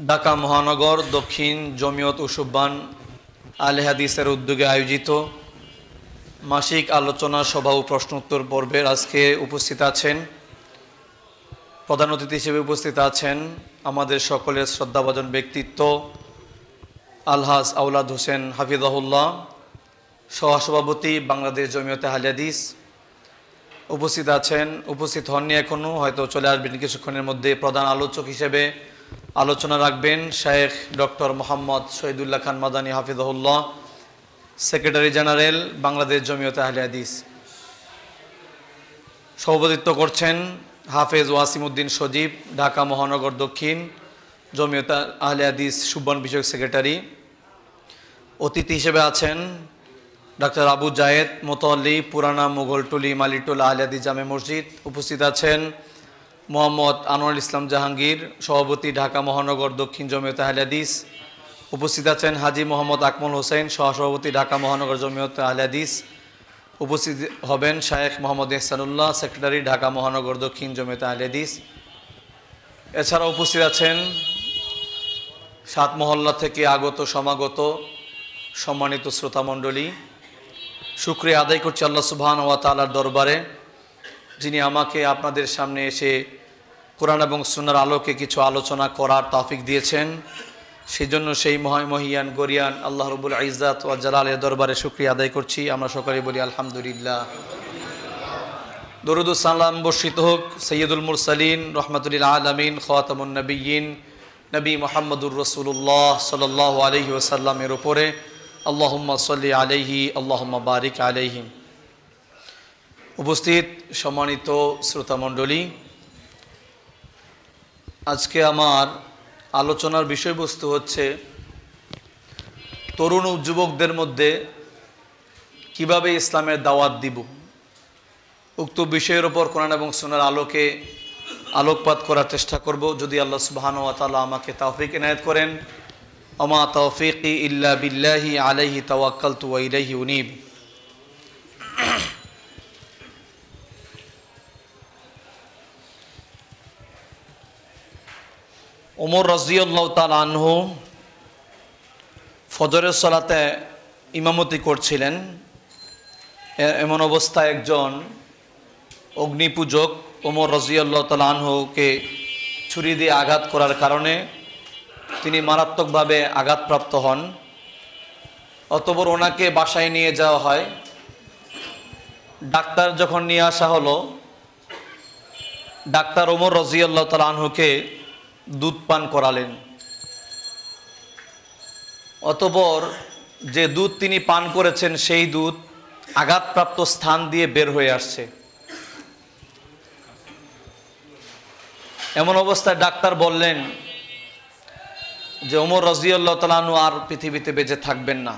ঢাকা মহানগর দক্ষিণ জমিয়ত উসুব্বান আলে হাদিসের উদ্যোগে আয়োজিত মাসিক আলোচনা সভা ও প্রশ্নোত্তর পর্বের আজকে উপস্থিত আছেন, প্রধান অতিথি হিসেবে উপস্থিত আছেন আমাদের সকলের শ্রদ্ধাভাজন ব্যক্তিত্ব আলহাজ আওলাদ হোসেন হাফিজাহুল্লাহ, সহসভাপতি বাংলাদেশ জমিয়তে আহলে হাদিস। উপস্থিত হননি এখনও, হয়তো চলে আসবেন কিছুক্ষণের মধ্যে। প্রধান আলোচক হিসেবে আলোচনা রাখবেন Sheikh doctor Mohammad Shahidullah Khan Madani হাফিজাহুল্লাহ, secretary general Bangladesh জমিয়তে আহলে হাদিস। সভাপতিত্ব করছেন হাফেজ ওয়াসিমউদ্দিন সজীব, ঢাকা মহানগর দক্ষিণ জমিয়তে আহলে হাদিস সুব্বান বিষয়ক সেক্রেটারি। অতিথি হিসেবে আছেন ডাক্তার আবু জায়েদ মোতাল্লি, পুরানা মুঘলটুলি মালিটোলা আহলে হাদিস জামে মসজিদ। উপস্থিত আছেন মোহাম্মদ আনোয়ার ইসলাম জাহাঙ্গীর, সভাপতি ঢাকা মহানগর দক্ষিণ জমিয়তে আহলে হাদিস। উপস্থিত আছেন হাজি মোহাম্মদ আকমল হোসেন, সহসভাপতি ঢাকা মহানগর জমিয়তে আহলে হাদিস। উপস্থিত হবেন শায়েখ মোহাম্মদ ইহসানুল্লাহ, সেক্রেটারি ঢাকা মহানগর দক্ষিণ জমিয়তে আহলে হাদিস। এছাড়া উপস্থিত আছেন সাত মহল্লা থেকে আগত সমাগত সম্মানিত শ্রোতামণ্ডলী। শুকরিয়া আদায় করছি আল্লাহ সুবহানাহু ওয়া তাআলার দরবারে, যিনি আমাকে আপনাদের সামনে এসে কোরআন এবং সুন্নাহর আলোকে কিছু আলোচনা করার তৌফিক দিয়েছেন। সেজন্য সেই মহিয়ান গরিয়ান আল্লাহ রাব্বুল ইজ্জাত ওয়া জালালের দরবারে শুকরিয়া আদায় করছি। আমরা সকলেই বলি আলহামদুলিল্লাহ। দরুদ ও সালাম বর্ষিত হোক সৈয়দুল মুরসালিন রহমাতুল আলামিন খাতামুন নবিয়্যিন নবী মুহাম্মদুর রাসূলুল্লাহ সাল্লাল্লাহু আলাইহি ওয়াসাল্লামের উপরে। আল্লাহুম্মা সাল্লি আলাইহি আল্লাহুম্মা বারিক আলাইহি। উপস্থিত সম্মানিত শ্রোতামণ্ডলী, আজকে আমার আলোচনার বিষয়বস্তু হচ্ছে তরুণ ও যুবকদের মধ্যে কিভাবে ইসলামের দাওয়াত দিব। উক্ত বিষয়ের ওপর কোরআন এবং সুন্নাহর আলোকে আলোকপাত করার চেষ্টা করব, যদি আল্লাহ সুবহানাহু ওয়া তাআলা আমাকে তৌফিক ইনায়াত করেন। ওমা তৌফিকি ইল্লা বিল্লাহি আলাইহি তাওয়াক্কালতু ওয়া ইলাইহি উনীব। ওমর রাদিয়াল্লাহু তাআলা আনহু ফজরের সালাতে ইমামতি করছিলেন। এমন অবস্থায় একজন অগ্নিপূজক ওমর রাদিয়াল্লাহু তাআলা আনহুকে ছুরি দিয়ে আঘাত করার কারণে তিনি মারাত্মকভাবে আঘাতপ্রাপ্ত হন। অতঃপর ওনাকে বাসায় নিয়ে যাওয়া হয়। ডাক্তার যখন নিয়ে আসা হলো, ডাক্তার ওমর রাদিয়াল্লাহু তাআলা আনহুকে দুধ পান করালেন। অতঃপর যে দুধ তিনি পান করেছেন সেই দুধ আঘাতপ্রাপ্ত স্থান দিয়ে বের হয়ে আসছে। এমন অবস্থায় ডাক্তার বললেন যে ওমর রাদিয়াল্লাহু তাআলা আনহু আর পৃথিবীতে বেঁচে থাকবেন না।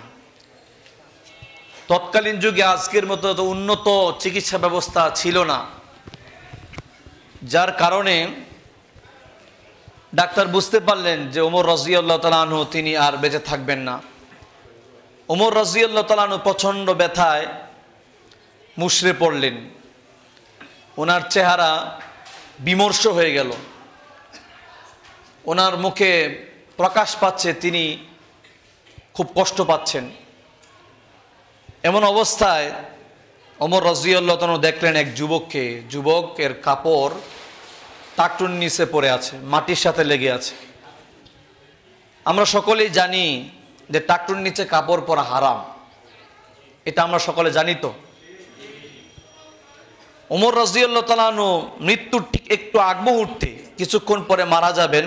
তৎকালীন যুগে আজকের মতো তো উন্নত চিকিৎসা ব্যবস্থা ছিল না, যার কারণে ডাক্তার বুঝতে পারলেন যে ওমর রাদিয়াল্লাহু তাআলা আনহু তিনি আর বেঁচে থাকবেন না। ওমর রাদিয়াল্লাহু তাআলা আনহু প্রচণ্ড ব্যথায় মুষড়ে পড়লেন। ওনার চেহারা বিমর্ষ হয়ে গেল, ওনার মুখে প্রকাশ পাচ্ছে তিনি খুব কষ্ট পাচ্ছেন। এমন অবস্থায় ওমর রাদিয়াল্লাহু তাআলা দেখলেন এক যুবককে, যুবকের কাপড় টাকটুন নিচে পড়ে আছে, মাটির সাথে লেগে আছে। আমরা সকলেই জানি যে টাকটুন নিচে কাপড় পরা হারাম, এটা আমরা সকলে জানি। তো ওমর রাদিয়াল্লাহু তাআলা আনহু মৃত্যুর ঠিক একটু আগ মুহূর্তে, কিছুক্ষণ পরে মারা যাবেন।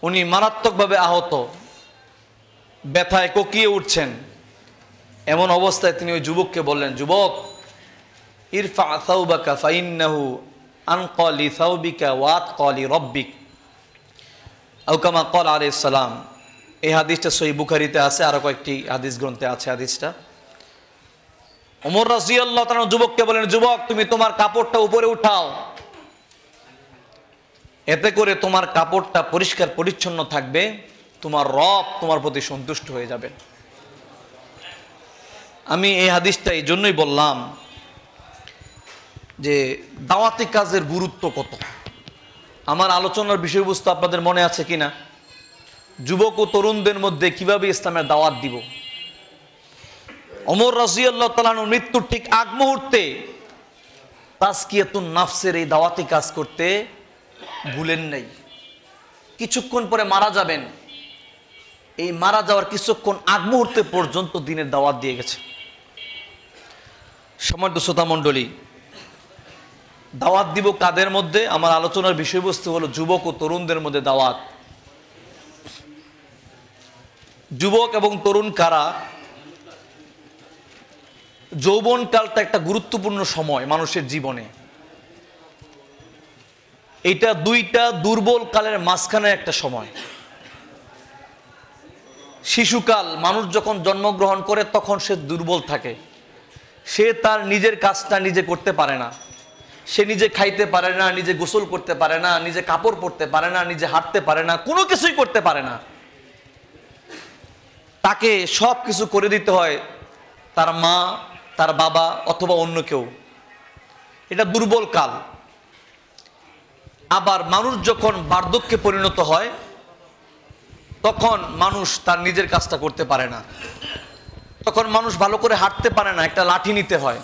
উনি মারাত্মকভাবে আহত, ব্যথায় কোকিয়ে উঠছেন। এমন অবস্থায় তিনি ওই যুবককে বললেন, যুবক, ইরফা সাওবাকা ফাইন্নাহু আনকালি সাওবিকা ওয়াতকালি রব্বিক আও কামা ক্বালা আলাইহিস সালাম। এই হাদিসটা সহিহ বুখারীতে আছে, আরো কয়েকটি হাদিস গ্রন্থে আছে হাদিসটা। ওমর রাদিয়াল্লাহু তাআলা যুবককে বলেন, যুবক, তুমি তোমার কাপড়টা উপরে উঠাও, এতে করে তোমার কাপড়টা পরিষ্কার পরিচ্ছন্ন থাকবে, তোমার রব তোমার প্রতি সন্তুষ্ট হয়ে যাবেন। আমি এই হাদিসটা এই জন্যই বললাম যে দাওয়াতি কাজের গুরুত্ব কত। আমার আলোচনার বিষয়বস্তু আপনাদের মনে আছে কিনা? যুবক ও তরুণদের মধ্যে কিভাবে ইসলামের দাওয়াত দিব। ওমর রাদিয়াল্লাহু তাআলা আনহুর মৃত্যুর ঠিক আগ মুহূর্তে তাজকিয়াতুন নাফসের এই দাওয়াতি কাজ করতে ভুলেন নাই। কিছুক্ষণ পরে মারা যাবেন, এই মারা যাওয়ার কিছুক্ষণ আগ মুহূর্তে পর্যন্ত দ্বীনের দাওয়াত দিয়ে গেছে। সম্মানিত শ্রোতা মণ্ডলী, দাওয়াত দিব কাদের মধ্যে? আমার আলোচনার বিষয়বস্তু হলো যুবক ও তরুণদের মধ্যে দাওয়াত। যুবক এবং তরুণ কারা? যৌবনকালটা একটা গুরুত্বপূর্ণ সময় মানুষের জীবনে। এটা দুইটা দুর্বল কালের মাঝখানে একটা সময়। শিশুকাল, মানুষ যখন জন্মগ্রহণ করে তখন সে দুর্বল থাকে, সে তার নিজের কাজটা নিজে করতে পারে না, সে নিজে খাইতে পারে না, নিজে গোসল করতে পারে না, নিজে কাপড় পরতে পারে না, নিজে হাঁটতে পারে না, কোনো কিছুই করতে পারে না। তাকে সব কিছু করে দিতে হয় তার মা, তার বাবা অথবা অন্য কেউ। এটা দুর্বল কাল। আবার মানুষ যখন বার্ধক্যে পরিণত হয় তখন মানুষ তার নিজের কাজটা করতে পারে না, তখন মানুষ ভালো করে হাঁটতে পারে না, একটা লাঠি নিতে হয়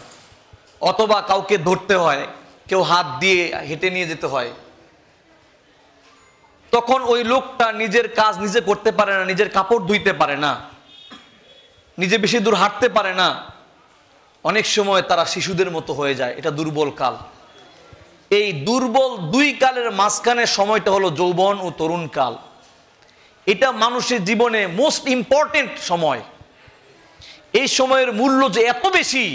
অথবা কাউকে ধরতে হয়, কেউ হাত দিয়ে হেঁটে নিয়ে যেতে হয়। তখন ওই লোকটা নিজের কাজ নিজে করতে পারে না, নিজের কাপড় ধুইতে পারে না, নিজে বেশি দূর হাঁটতে পারে না। অনেক সময় তারা শিশুদের মতো হয়ে যায়। এটা দুর্বল কাল। এই দুর্বল দুই কালের মাঝখানে সময়টা হলো যৌবন ও তরুণ কাল। এটা মানুষের জীবনে মোস্ট ইম্পর্টেন্ট সময়। এই সময়ের মূল্য যে এত বেশি,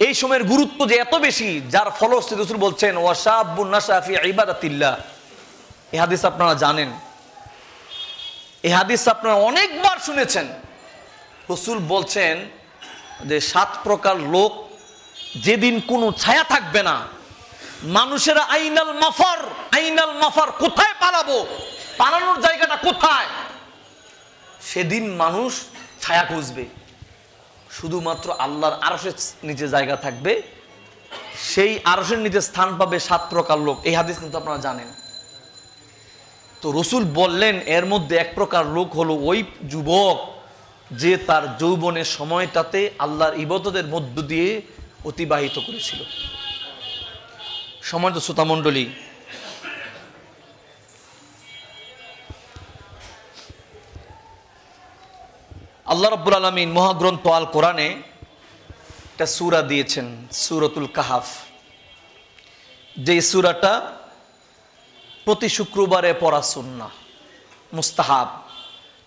এই সময়ের গুরুত্ব যে এত বেশি, যার ফলশ্রুতিতে রাসূল বলছেন ওয়াশাবুন নাশা ফি ইবাদাতিল্লাহ। এই হাদিস আপনারা জানেন, এই হাদিস আপনারা অনেকবার শুনেছেন। রাসূল বলছেন যে 7 প্রকার লোক যেদিন কোনো ছায়া থাকবে না, মানুষেরা আইনাল মাফার, আইনাল মাফার, কোথায় পালাবো, পালানোর জায়গাটা কোথায়, সেদিন মানুষ ছায়া খুঁজবে। শুধুমাত্র আল্লাহর আরশের নিচে জায়গা থাকবে, সেই আরশের নিচে স্থান পাবে 7 প্রকার লোক। এই হাদিস কিন্তু আপনারা জানেন। তো রাসূল বললেন এর মধ্যে এক প্রকার লোক হলো ওই যুবক যে তার যৌবনের সময়টাতে আল্লাহর ইবাদতের মধ্য দিয়ে অতিবাহিত করেছিল। সম্মানিত শ্রোতা মণ্ডলী, আল্লাহ রাব্বুল আলামিন মহাগ্রন্থ আল কোরআনে একটা সূরা দিয়েছেন, সূরাতুল কাহাফ। যে সূরাটা প্রতি শুক্রবারে পড়া সুন্নাহ, মুস্তাহাব।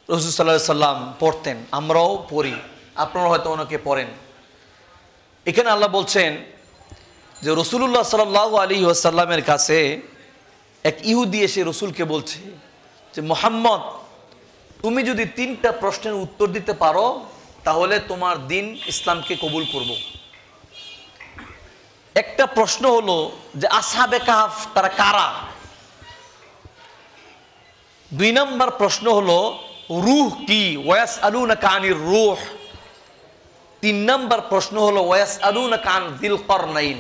রাসূল সাল্লাল্লাহু আলাইহি সাল্লাম পড়তেন, আমরাও পড়ি, আপনারা হয়তো অনেকে পড়েন। এখানে আল্লাহ বলছেন যে রাসূলুল্লাহ সাল্লাল্লাহু আলাইহি ওয়াসাল্লামের কাছে এক ইহুদি এসে রাসূলকে বলছে যে মুহাম্মদ, তুমি যদি 3টা প্রশ্নের উত্তর দিতে পারো তাহলে তোমার দিন ইসলামকে কবুল করব। একটা প্রশ্ন হলো যে আসহাবে কাহফ তারা কারা। 2 নম্বর প্রশ্ন হলো রূহ কি, ওয়াসআলুনাকা আনির রূহ। 3 নম্বর প্রশ্ন হলো ওয়াসআলুনাকা আন যিল করনাইন,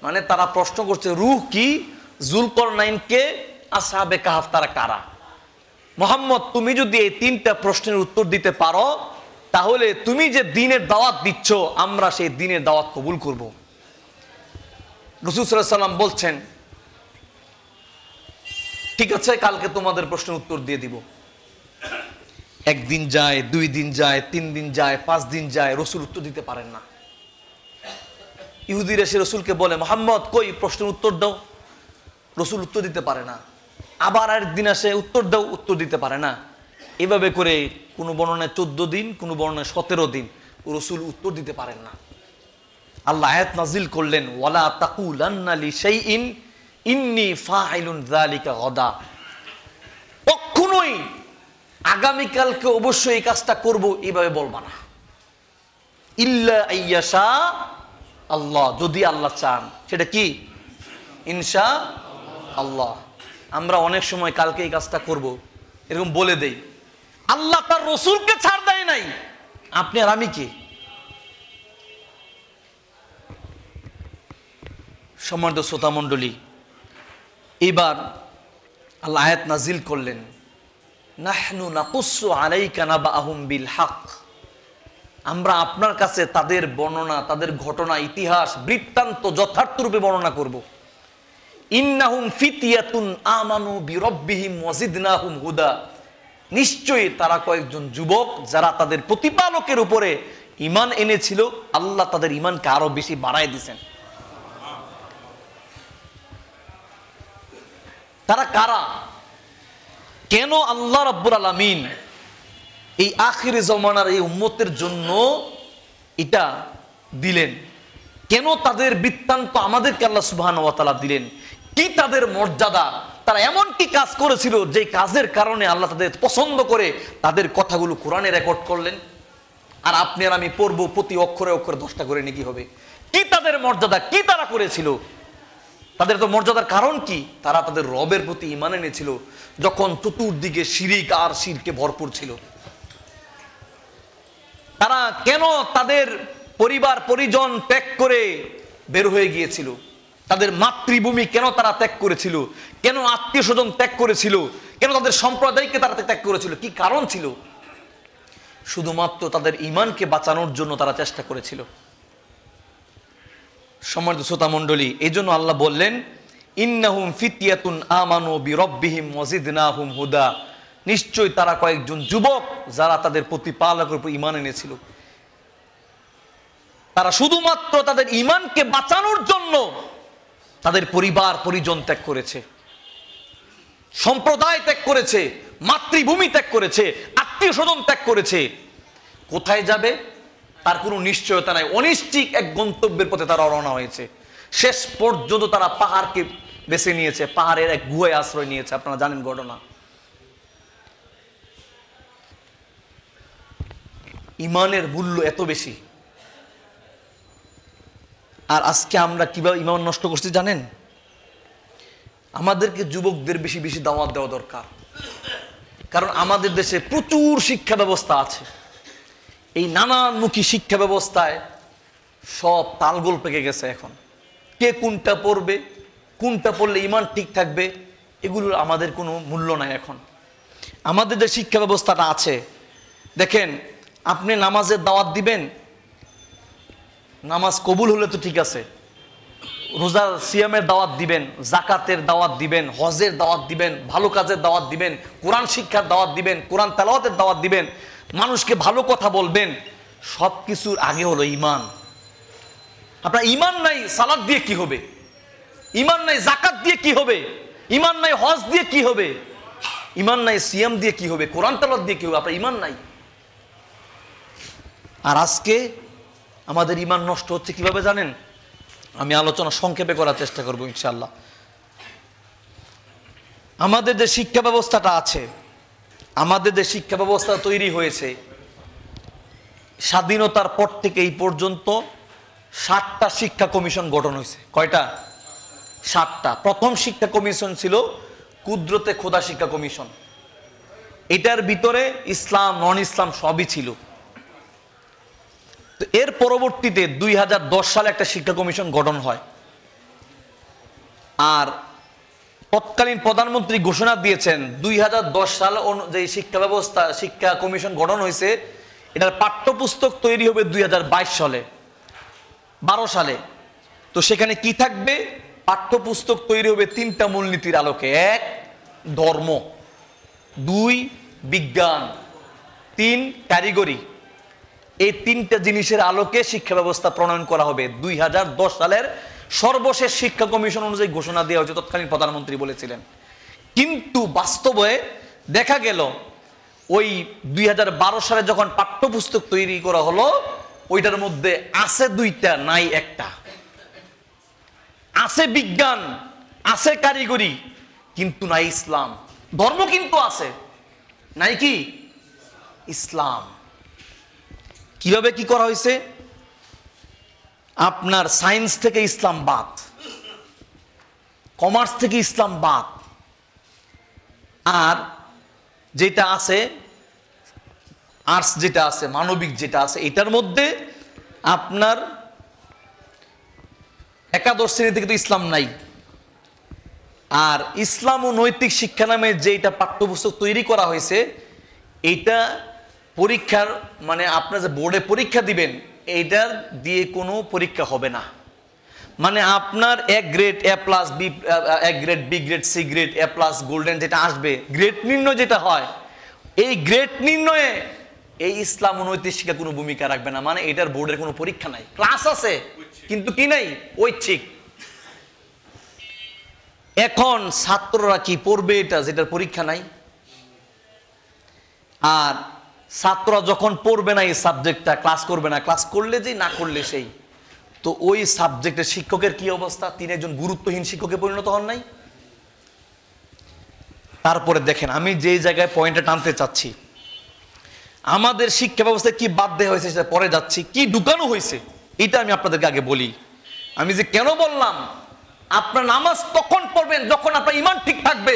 মানে তারা প্রশ্ন করছে রূহ কি, যুলকরনাইনকে, আসহাবে কাহফ তারা কারা। মুহাম্মদ, তুমি যদি এই 3টা প্রশ্নের উত্তর দিতে পারো তাহলে তুমি যে দ্বীনের দাওয়াত দিচ্ছ আমরা সেই দ্বীনের দাওয়াত কবুল করব। রাসূল সাল্লাল্লাহু আলাইহি সাল্লাম বলছেন ঠিক আছে, কালকে তোমাদের প্রশ্নের উত্তর দিয়ে দিব। 1 দিন যায়, 2 দিন যায়, 3 দিন যায়, 5 দিন যায়, রাসূল উত্তর দিতে পারেন না। ইহুদিরা এসে রাসূলকে বলে মুহাম্মদ কই প্রশ্নের উত্তর দাও। রাসূল উত্তর দিতে পারে না। আবার আরেকদিন আসে, উত্তর দাও, উত্তর দিতে পারে না। এভাবে করে কোনো বর্ণনায় 14 দিন, কোনো বর্ণনায় 17 দিন রাসূল উত্তর দিতে পারেন না। আল্লাহ আয়াত নাজিল করলেন ওয়ালা তাকুলান্না লিশাইইন ইন্নী ফাইলুন যালিকা গাদা। কখনোই আগামীকালকে অবশ্যই এই কাজটা করব এইভাবে বলবা না। ইল্লা আইয়াশা আল্লাহ, যদি আল্লাহ চান। সেটা কি? ইনশা আল্লাহ। আমরা অনেক সময় কালকে এই কাজটা করব এরকম বলে দেই। আল্লাহ তার রাসূলকে ছাড় দেয় নাই, আপনি আর আমি কি? সম্মানিত শ্রোতা মণ্ডলী, এবার আল্লাহ আয়াত নাজিল করলেন, নাহনু নাকুসু আলাইকা নাবাআহুম বিল হক, আমরা আপনার কাছে তাদের বর্ণনা, তাদের ঘটনা, ইতিহাস, বৃত্তান্ত যথার্থরূপে বর্ণনা করব। ইন্নাহুম ফিতিয়াতুন আমানু বিরব্বিহিম ওয়াজিদনাহুম হুদা, নিশ্চয়ই তারা কয়েকজন যুবক যারা তাদের প্রতিপালকের উপরে ঈমান এনেছিল, আল্লাহ তাদের ঈমানকে আরো বেশি বাড়ায় দিয়েছেন। তারা কারা? কেন আল্লাহ রাব্বুল আলামিন এই আখিরে জমানার এই উম্মতের জন্য এটা দিলেন? কেন তাদের বৃত্তান্ত আমাদেরকে আল্লাহ সুবহানাহু ওয়া তাআলা দিলেন? কি তাদের মর্যাদা? তারা এমন কি কাজ করেছিল যে কাজের কারণে আল্লাহ তাদের পছন্দ করে তাদের কথাগুলো কোরআনে রেকর্ড করলেন? আর আপনি আর আমি পড়বো, প্রতি অক্ষরে অক্ষরে 10টা করে নাকি হবে। কি তাদের মর্যাদা? কি তারা করেছিল? তাদের তো মর্যাদার কারণ কি? তারা তাদের রবের প্রতি ঈমান এনেছিল যখন চতুর্দিকে শিরিক আর শিরকে ভরপুর ছিল। তারা কেন তাদের পরিবার পরিজন ত্যাগ করে বের হয়ে গিয়েছিল? তাদের মাতৃভূমি কেন তারা ত্যাগ করেছিল? কেন আত্মীয় স্বজন ত্যাগ করেছিল? কেন তাদের সম্প্রদায়কে তারা ত্যাগ করেছিল? কি কারণ ছিল? শুধুমাত্র তাদের ঈমানকে বাঁচানোর জন্য তারা চেষ্টা করেছিল। সম্মানিত শ্রোতা মণ্ডলী, এই জন্য আল্লাহ বললেন, ইন্নাহুম ফিতিয়াতুন আমানু বিরব্বিহিম ওয়াজিদনাহুম হুদা, নিশ্চয়ই তারা কয়েকজন যুবক যারা তাদের প্রতিপালকের উপর ঈমান এনেছিল। তারা শুধুমাত্র তাদের ঈমানকে বাঁচানোর জন্য তাদের পরিবার পরিজন ত্যাগ করেছে, সম্প্রদায় ত্যাগ করেছে, মাতৃভূমি ত্যাগ করেছে, আত্মীয় স্বজন ত্যাগ করেছে। কোথায় যাবে তার কোনো নিশ্চয়তা নাই। অনিশ্চিত এক গন্তব্যের পথে তারা রওনা হয়েছে। শেষ পর্যন্ত তারা পাহাড়কে বেছে নিয়েছে, পাহাড়ের এক গুহায় আশ্রয় নিয়েছে। আপনারা জানেন ঘটনা। ঈমানের মূল্য এত বেশি। আর আজকে আমরা কিভাবে ঈমান নষ্ট করছি জানেন? আমাদেরকে যুবকদের বেশি বেশি দাওয়াত দেওয়া দরকার। কারণ আমাদের দেশে প্রচুর শিক্ষা ব্যবস্থা আছে। এই নানানমুখী শিক্ষা ব্যবস্থায় সব তালগোল পেকে গেছে। এখন কে কোনটা পড়বে, কোনটা পড়লে ঈমান ঠিক থাকবে, এগুলোর আমাদের কোনো মূল্য নাই। এখন আমাদের যে শিক্ষা ব্যবস্থাটা আছে, দেখেন, আপনি নামাজের দাওয়াত দিবেন, নামাজ কবুল হলে তো ঠিক আছে। রোজার সিয়ামের দাওয়াত দিবেন, জাকাতের দাওয়াত দিবেন, হজের দাওয়াত দিবেন, ভালো কাজের দাওয়াত দিবেন, কোরআন শিক্ষার দাওয়াত দিবেন, কোরআন তেলাওয়াতের দাওয়াত দিবেন, মানুষকে ভালো কথা বলবেন। সব কিছুর আগে হলো ঈমান। আপনার ঈমান নাই, সালাত দিয়ে কি হবে? ঈমান নাই, জাকাত দিয়ে কি হবে? ঈমান নাই, হজ দিয়ে কি হবে? ঈমান নাই, সিয়াম দিয়ে কি হবে? কোরআন তেলাওয়াত দিয়ে কি হবে? আপনার ঈমান নাই। আর আজকে আমাদের ঈমান নষ্ট হচ্ছে কিভাবে জানেন? আমি আলোচনা সংক্ষেপে করার চেষ্টা করব ইনশাআল্লাহ। আমাদের যে শিক্ষা ব্যবস্থাটা আছে, আমাদের যে শিক্ষা ব্যবস্থা তৈরি হয়েছে, স্বাধীনতার পর থেকে এই পর্যন্ত 7টা শিক্ষা কমিশন গঠন হয়েছে। কয়টা? 7টা। প্রথম শিক্ষা কমিশন ছিল কুদরতে খোদা শিক্ষা কমিশন। এটার ভিতরে ইসলাম, নন ইসলাম সবই ছিল। তো এর পরবর্তীতে 2010 সালে একটা শিক্ষা কমিশন গঠন হয়। আর তৎকালীন প্রধানমন্ত্রী ঘোষণা দিয়েছেন 2010 সাল যে শিক্ষা ব্যবস্থা, শিক্ষা কমিশন গঠন হয়েছে, এটার পাঠ্যপুস্তক তৈরি হবে 2022 সালে, 12 সালে। তো সেখানে কি থাকবে? পাঠ্যপুস্তক তৈরি হবে 3টা মূলনীতির আলোকে। 1, ধর্ম; 2, বিজ্ঞান; 3, কারিগরি। এই 3টা জিনিসের আলোকে শিক্ষা ব্যবস্থা প্রণয়ন করা হবে। 2010 সালের সর্বশেষ শিক্ষা কমিশন অনুযায়ী ঘোষণা দেওয়া হয়েছে, তৎকালীন প্রধানমন্ত্রী বলেছিলেন। কিন্তু বাস্তবে দেখা গেল ওই 2012 সালে যখন পাঠ্যপুস্তক তৈরি করা হলো, ওইটার মধ্যে আছে 2টা, নাই 1টা। আছে বিজ্ঞান, আছে কারিগরি, কিন্তু নাই ইসলাম। ধর্ম কিন্তু আছে, নাই কি ইসলাম। কিভাবে কি করা হয়েছে? আপনার সায়েন্স থেকে ইসলাম বাদ, কমার্স থেকে ইসলাম বাদ, আর যেটা আছে আর্টস, যেটা আছে মানবিক, যেটা আছে এটার মধ্যে আপনার একাদশ শ্রেণী থেকে তো ইসলাম নাই। আর ইসলাম ও নৈতিক শিক্ষা নামে যে এটা পাঠ্যপুস্তক তৈরি করা হয়েছে, এইটা পরীক্ষার মানে আপনার যে বোর্ডে পরীক্ষা দিবেন, এইটার দিয়ে কোনো পরীক্ষা হবে না। মানে আপনার এক গ্রেড এ প্লাস বি, এক grade B grade C grade A plus golden যেটা আসবে, গ্রেড নির্ণয় যেটা হয়, এই গ্রেড নির্ণয়ে এই ইসলাম ও নৈতিক শিক্ষা কোনো ভূমিকা রাখবে না। মানে এটার বোর্ডের কোনো পরীক্ষা নাই, ক্লাস আছে কিন্তু কি নাই, ঐচ্ছিক। এখন ছাত্ররা কি পড়বে এটা যেটার পরীক্ষা নাই? আর ছাত্ররা যখন পড়বে না এই সাবজেক্টটা, ক্লাস করবে না, ক্লাস করলে যে না করলে সেই, তো ওই সাবজেক্টের শিক্ষকের কি অবস্থা? তিনি একজন গুরুত্বহীন শিক্ষকে পরিণত হন নাই? তারপরে দেখেন, আমি যেই জায়গায় পয়েন্টটা টানতে চাচ্ছি, আমাদের শিক্ষা ব্যবস্থায় কি বাদ দেওয়া হয়েছে সেটা পরে যাচ্ছি, কি ঢুকানো হয়েছে এটা আমি আপনাদেরকে আগে বলি। আমি যে কেন বললাম, আপনার নামাজ তখন পড়বেন যখন আপনার ঈমান ঠিক থাকবে,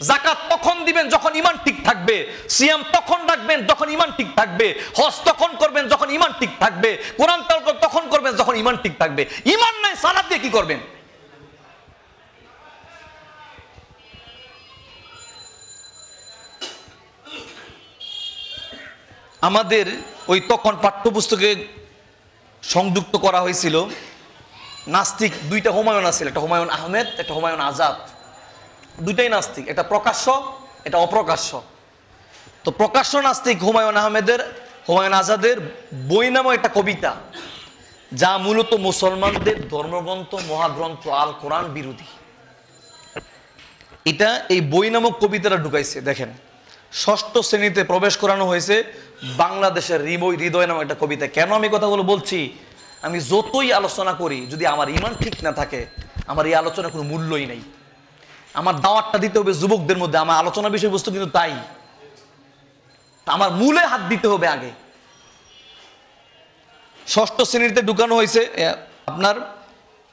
যাকাত তখন দিবেন যখন ঈমান ঠিক থাকবে, সিয়াম তখন রাখবেন যখন ঈমান ঠিক থাকবে, হজ তখন করবেন যখন ঈমান ঠিক থাকবে, কোরআন তেলাওয়াত তখন করবেন যখন ঈমান ঠিক থাকবে। ঈমান নাই, সালাত দিয়ে কি করবেন? আমাদের ওই তখন পাঠ্যপুস্তকে সংযুক্ত করা হয়েছিল নাস্তিক দুইটা হুমায়ুন আছে, একটা হুমায়ুন আহমেদ, একটা হুমায়ুন আজাদ। দুইটাই নাস্তিক, এটা প্রকাশ্য, এটা অপ্রকাশ্য। তো প্রকাশ্য নাস্তিক হুমায়ুন আজাদের বই নামে একটা কবিতা, যা মূলত মুসলমানদের ধর্মগ্রন্থ মহাগ্রন্থ আল কোরআন বিরোধী। এটা এই বই নামক কবিতাটা ঢুকাইছে। দেখেন, ষষ্ঠ শ্রেণীতে প্রবেশ করানো হয়েছে বাংলাদেশের হৃদয় নামক একটা কবিতা। কেন আমি কথাগুলো বলছি? আমি যতই আলোচনা করি, যদি আমার ঈমান ঠিক না থাকে, আমার এই আলোচনা কোনো মূল্যই নেই। আমার দাওয়াতটা দিতে হবে যুবকদের মধ্যে, আমার আলোচনা বিষয়বস্তু কিন্তু তাই, আমার মূলে হাত দিতে হবে আগে। ষষ্ঠ শ্রেণীতে ঢুকানো হয়েছে আপনার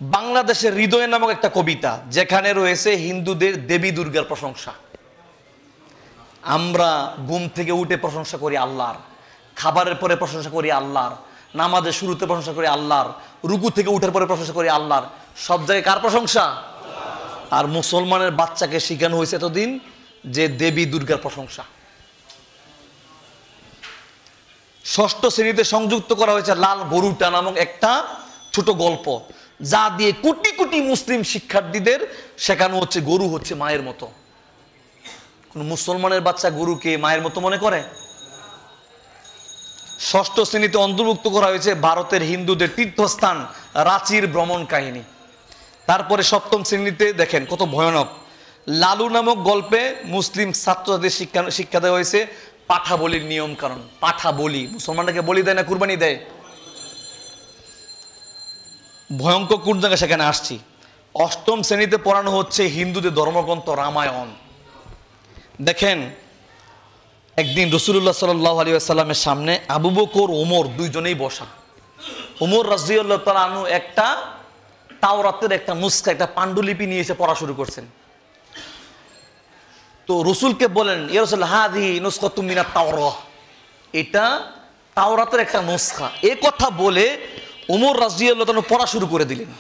বাংলাদেশের হৃদয় নামক একটা কবিতা, যেখানে রয়েছে হিন্দুদের দেবী দুর্গার প্রশংসা। আমরা ঘুম থেকে উঠে প্রশংসা করি আল্লাহর, খাবারের পরে প্রশংসা করি আল্লাহর, নামাজের শুরুতে প্রশংসা করি আল্লাহর, রুকু থেকে উঠার পরে প্রশংসা করি আল্লাহর। সব জায়গায় কার প্রশংসা? আর মুসলমানের বাচ্চাকে শেখানো হয়েছে এতদিন যে দেবী দুর্গার প্রশংসা। ষষ্ঠ শ্রেণীতে সংযুক্ত করা হয়েছে লাল গরুটা নামক একটা ছোট গল্প, যা দিয়ে কোটি কোটি মুসলিম শিক্ষার্থীদের শেখানো হচ্ছে গরু হচ্ছে মায়ের মতো। কোন মুসলমানের বাচ্চা গরুকে মায়ের মতো মনে করে? ষষ্ঠ শ্রেণীতে অন্তর্ভুক্ত করা হয়েছে ভারতের হিন্দুদের তীর্থস্থান রাঁচির ভ্রমণ কাহিনী। তারপরে সপ্তম শ্রেণীতে দেখেন কত ভয়ানক, লালু নামক গল্পে মুসলিম ছাত্রদের শিক্ষা দেওয়া হয়েছে পাঠা বলির নিয়ম কারণ। পাঠা বলি, মুসলমানটাকে বলি দেয় না কুরবানি দেয়? ভয়ঙ্কর কোন জায়গায় সেখানে আসছি। অষ্টম শ্রেণীতে পড়ানো হচ্ছে হিন্দুদের ধর্মগ্রন্থ রামায়ণ। দেখেন, একদিন রাসূলুল্লাহ সাল্লাল্লাহু আলাইহি ওয়াসাল্লামের সামনে আবু বকর ওমর দুইজনেই বসা। ওমর রাদিয়াল্লাহু তাআলা আনহু একটা তাওরাতের একটা নুসখা, একটা পাণ্ডুলিপি নিয়ে এসে পড়া শুরু করছেন। তো রসুলকে বলেন, ইয়া রাসূলুল্লাহ হাযিহি নুসখাতুম মিনাত তাওরাহ, এটা তাওরাতের একটা নুসখা। এই কথা বলে ওমর রাদিয়াল্লাহু তাআলা পড়া শুরু করে দিলেন।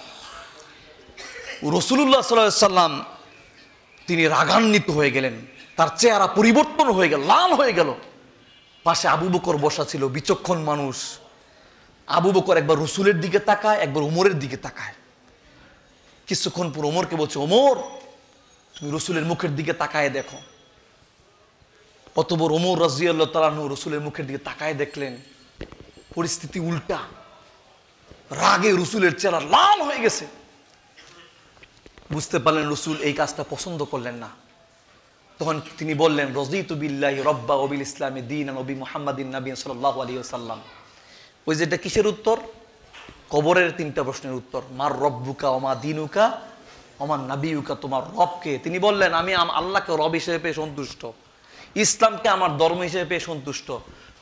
রাসূলুল্লাহ সাল্লাল্লাহু আলাইহি ওয়াসাল্লাম তিনি রাগান্বিত হয়ে গেলেন, তার চেহারা পরিবর্তন হয়ে গেল, লাল হয়ে গেল। পাশে আবু বকর বসা ছিল, বিচক্ষণ মানুষ। আবু বকর একবার রসুলের দিকে তাকায়, একবার ওমরের দিকে তাকায়। কিছুক্ষণ পর ওমরকে বলছে, ওমর তুমি রসুলের মুখের দিকে তাকায় দেখো। অতঃপর ওমর রাদিয়াল্লাহু তাআলা আনহু রসুলের মুখের দিকে তাকায় দেখলেন পরিস্থিতি উল্টা, রাগে রসুলের চেহারা লাল হয়ে গেছে। বুঝতে পারলেন রসুল এই কাজটা পছন্দ করলেন না। তখন তিনি বললেন, রাযীতু বিল্লাহি রাব্বা ওয়া বিল ইসলামি দীনান ওয়া বি মুহাম্মাদিন নাবিয়্যান সাল্লাল্লাহু আলাইহি ওয়াসাল্লাম। ওই যেটা কিসের উত্তর? কবরের তিনটা প্রশ্নের উত্তর। মার রব্বুকা ওয়া মা দীনুকা ওয়া মান নাবিয়ুকা, তোমার রবকে? তিনি বললেন, আমি আল্লাহকে রব হিসেবে পেয়ে সন্তুষ্ট, ইসলামকে আমার ধর্ম হিসেবে পেয়ে সন্তুষ্ট,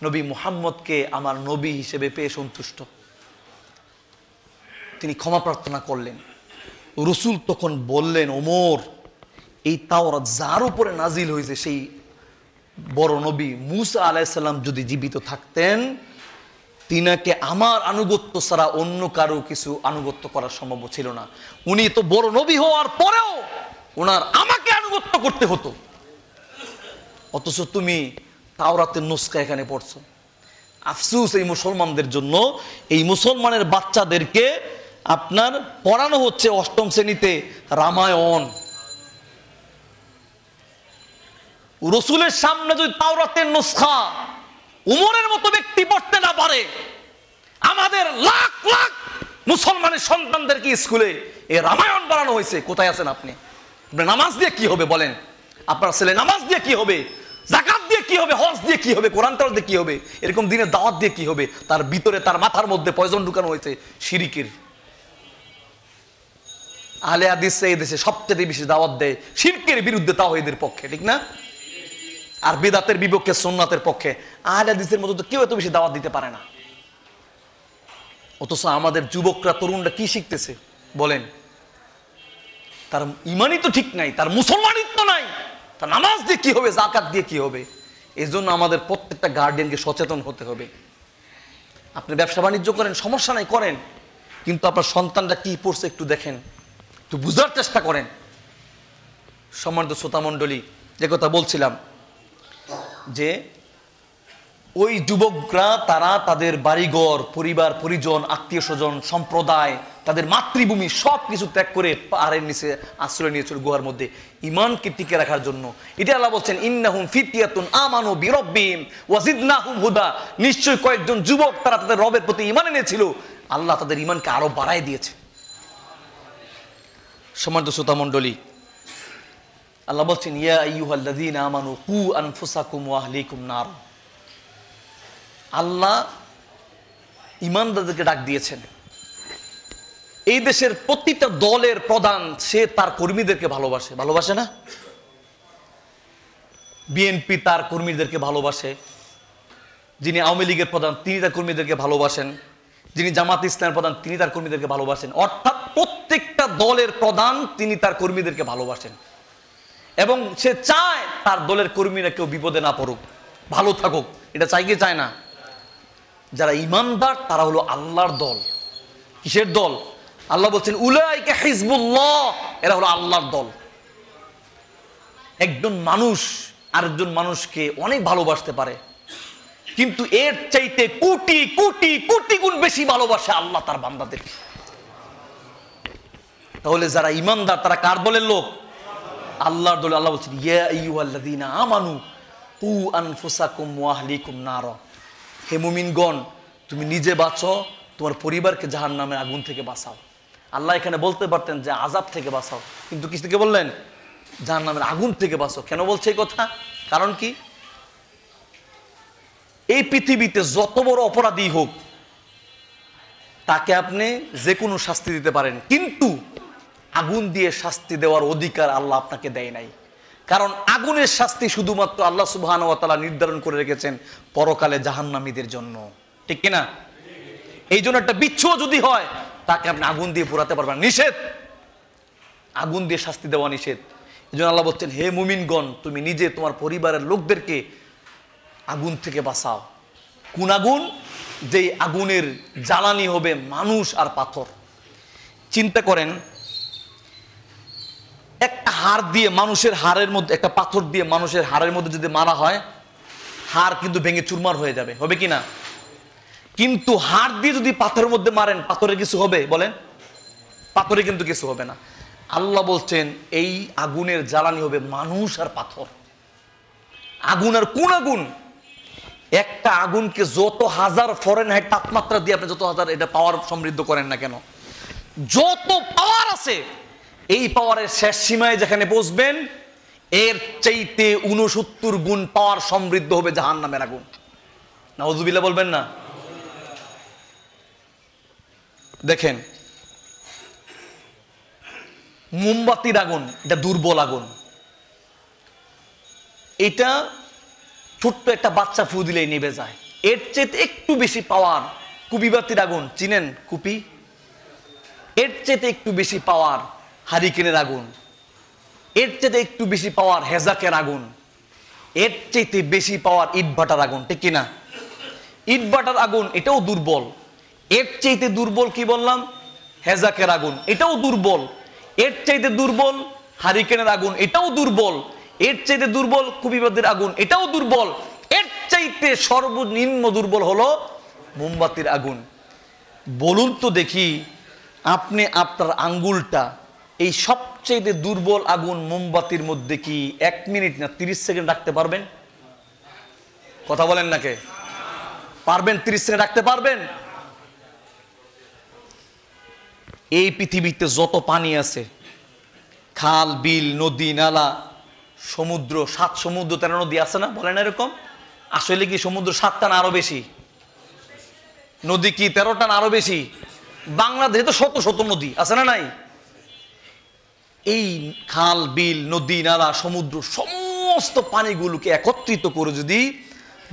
নবী মুহাম্মদকে আমার নবী হিসেবে পেয়ে সন্তুষ্ট। তিনি ক্ষমা প্রার্থনা করলেন। রসুল তখন বললেন, ওমর এই তাওরাত যার উপরে নাজিল হয়েছে সেই বড় নবী মুসা আলাইহিস সালাম যদি জীবিত থাকতেন, তিনাকে আমার আনুগত্য ছাড়া অন্য কারো কিছু আনুগত্য করা সম্ভব ছিল না। উনি তো বড় নবী হওয়ার পরেও ওনার আমাকে আনুগত্য করতে হতো, অথচ তুমি তাওরাতের নুসখা এখানে পড়ছো। আফসুস এই মুসলমানদের জন্য, এই মুসলমানের বাচ্চাদেরকে আপনার পড়ানো হচ্ছে অষ্টম শ্রেণীতে রামায়ণ। রসুলের সামনে যদি তাওরাতের নুসখা উমরের মতো ব্যক্তি পড়তে না পারে, আমাদের লাখ লাখ মুসলমানের সন্তানদেরকে স্কুলে এই রামায়ণ পড়ানো হয়েছে। কোথায় আছেন আপনি? আপনার নামাজ দিয়ে কি হবে বলেন? আপনার ছেলে নামাজ দিয়ে কি হবে? যাকাত দিয়ে কি হবে? হজ দিয়ে কি হবে? কোরআন তেলাওয়াত দিয়ে কি হবে? এরকম দিনের দাওয়াত দিয়ে কি হবে? তার ভিতরে, তার মাথার মধ্যে পয়জন ঢুকানো হয়েছে শিরিকের। আহলে হাদিস এই দেশে সবচেয়ে বেশি দাওয়াত দেয় শিরকের বিরুদ্ধে, তাওহীদের পক্ষে, ঠিক না? আর বিদআতের বিপক্ষে, সুন্নাতের পক্ষে। আহলে হাদিসের মতো তো কেউ এত বেশি দাওয়াত দিতে পারে না। অথচ আমাদের যুবকরা, তরুণরা কি শিখতেছে বলেন? তার ইমানই তো ঠিক নাই, তার মুসলমানিত্ব নাই, তার নামাজ দিয়ে কি হবে? যাকাত দিয়ে কি হবে? এই জন্য আমাদের প্রত্যেকটা গার্ডিয়ানকে সচেতন হতে হবে। আপনি ব্যবসা বাণিজ্য করেন, সমস্যা নাই, করেন, কিন্তু আপনার সন্তানটা কি পড়ছে একটু দেখেন, একটু বুঝার চেষ্টা করেন। সম্মানিত শ্রোতামণ্ডলী, যে কথা বলছিলাম যে ওই যুবকরা, তারা তাদের বাড়িঘর, পরিবার পরিজন, আত্মীয় স্বজন, সম্প্রদায়, তাদের মাতৃভূমি সব কিছু ত্যাগ করে পাহাড়ের নিচে আশ্রয় নিয়েছিল, গুহার মধ্যে, ইমানকে টিকে রাখার জন্য। এটা আল্লাহ বলছেন, ইন্নাহুম ফিতিয়াতুন আমানু বিরাব্বিহিম ওয়াজিদনাহুম হুদা। নিশ্চয় কয়েকজন যুবক, তারা তাদের রবের প্রতি ঈমান এনেছিল, আল্লাহ তাদের ঈমানকে আরো বাড়ায় দিয়েছে। সম্মানিত শ্রোতামণ্ডলী, আল্লাহ বলছেন, ইয়া আইয়ুহাল্লাযীনা আমানু কু আনফুসাকুম ওয়া আহলিকুম নার। আল্লাহ ঈমানদারদেরকে ডাক দিয়েছেন। এই দেশের প্রতিটা দলের প্রধান, সে তার কর্মীদেরকে ভালোবাসে, ভালোবাসে না? বিএনপি তার কর্মীদেরকে ভালোবাসে, যিনি আওয়ামী লীগের প্রধান তিনি তার কর্মীদেরকে ভালোবাসেন, যিনি জামাত ইসলামের প্রধান তিনি তার কর্মীদেরকে ভালোবাসেন। অর্থাৎ প্রত্যেকটা দলের প্রধান তিনি তার কর্মীদেরকে ভালোবাসেন, এবং সে চায় তার দলের কর্মীরা কেউ বিপদে না পড়ুক, ভালো থাকুক। এটা চাই কি চায় না? যারা ইমানদার তারা হলো আল্লাহর দল। কিসের দল? আল্লাহ বলছেন, উলাইকা হিজবুল্লাহ, এরা হলো আল্লাহর দল। একজন মানুষ আরেকজন মানুষকে অনেক ভালোবাসতে পারে, কিন্তু এর চাইতে কোটি কোটি কোটি গুণ বেশি ভালোবাসে আল্লাহ তার বান্দাদেরকে। তাহলে যারা ইমানদার তারা কার দলের লোক? আল্লাহর দলে। আল্লাহ বলছেন, ইয়া আইয়ুহাল্লাযীনা আমানু কু আনফুসাকুম ওয়া আহলিকুম নার। হে মুমিনগণ, তুমি নিজে বাঁচো, তোমার পরিবারকে জাহান্নামের আগুন থেকে বাঁচাও। আল্লাহ এখানে বলতে পারতেন যে আযাব থেকে বাঁচাও, কিন্তু কিস থেকে বললেন? জাহান্নামের আগুন থেকে বাঁচাও। কেন বলছে এই কথা? কারণ কি? এই পৃথিবীতে যত বড় অপরাধী হোক, তাকে আপনি যে কোনো শাস্তি দিতে পারেন, কিন্তু আগুন দিয়ে শাস্তি দেওয়ার অধিকার আল্লাহ আপনাকে দেয় নাই। কারণ আগুনের শাস্তি শুধুমাত্র আল্লাহ সুবহানাহু ওয়া তাআলা নির্ধারণ করে রেখেছেন পরকালে জাহান্নামীদের জন্য, ঠিক কিনা? এই জন্য একটা বিচ্ছু যদি হয়, তাকে আপনি আগুন দিয়ে পোড়াতে পারবেন, নিষেধ। আগুন দিয়ে শাস্তি দেওয়া নিষেধ। এই জন্য আল্লাহ বলছেন, হে মুমিনগণ, তুমি নিজে তোমার পরিবারের লোকদেরকে আগুন থেকে বাঁচাও। কোন আগুন? যেই আগুনের জ্বালানি হবে মানুষ আর পাথর। চিন্তা করেন, একটা হাড় দিয়ে, মানুষের হাড়ের মধ্যে একটা পাথর দিয়ে মানুষের হাড়ের মধ্যে যদি মারা হয়, হাড় কিন্তু ভেঙে চুরমার হয়ে যাবে, হবে কি না? কিন্তু হাড় দিয়ে যদি পাথরের মধ্যে মারেন, পাথরের কিছু হবে বলেন? পাথরে কিন্তু কিছু হবে না। আল্লাহ বলছেন, এই আগুনের জ্বালানি হবে মানুষ আর পাথর। আগুন আর কোন আগুন? একটা আগুনকে যত হাজার ফরেনহাইট তাপমাত্রা দিয়ে আপনি যত হাজার এটা পাওয়ার সমৃদ্ধ করেন না কেন, যত পাওয়ার আছে, এই পাওয়ারের শেষ সীমায় যেখানে পৌঁছবেন, এর চাইতে 69 গুণ পাওয়ার সমৃদ্ধ হবে জাহান্নামের আগুন। নাউযুবিল্লাহ বলবেন না? দেখেন, মোমবাতির আগুন, এটা দুর্বল আগুন। এটা ছোট্ট একটা বাচ্চা ফু দিলেই নিভে যায়। এর চাইতে একটু বেশি পাওয়ার কুপিবাতির আগুন, চিনেন কুপি? এর চাইতে একটু বেশি পাওয়ার হারিকেনের আগুন, এর চাইতে একটু বেশি পাওয়ার হেজাকের আগুন, এর চাইতে বেশি পাওয়ার ইটভাটার আগুন, ঠিক কিনা? ইটভাটার আগুন এটাও দুর্বল। এর চাইতে দুর্বল কি বললাম? হেজাকের আগুন, এটাও দুর্বল। এর চাইতে দুর্বল হারিকেনের আগুন এটাও দুর্বল, এর চাইতে দুর্বল কুপিবাতির আগুন এটাও দুর্বল, এর চাইতে সর্বনিম্ন দুর্বল হলো মোমবাতির আগুন। বলুন তো দেখি, আপনি আপনার আঙ্গুলটা এই সবচেয়ে দুর্বল আগুন মোমবাতির মধ্যে কি 1 মিনিট না 30 সেকেন্ড রাখতে পারবেন? কথা বলেন না কে? পারবেন? 30 সেকেন্ড রাখতে পারবেন? এই পৃথিবীতে যত পানি আছে, খাল বিল নদী নালা সমুদ্র, 7 সমুদ্র 13 নদী আছে না, বলেন এরকম? আসলে কি সমুদ্র 7টা না আরো বেশি? নদী কি 13টা না আরো বেশি? বাংলাদেশে তো শত শত নদী আছে না নাই? এই খাল বিল নদী নালা সমুদ্র সমস্ত পানিগুলোকে একত্রিত করে যদি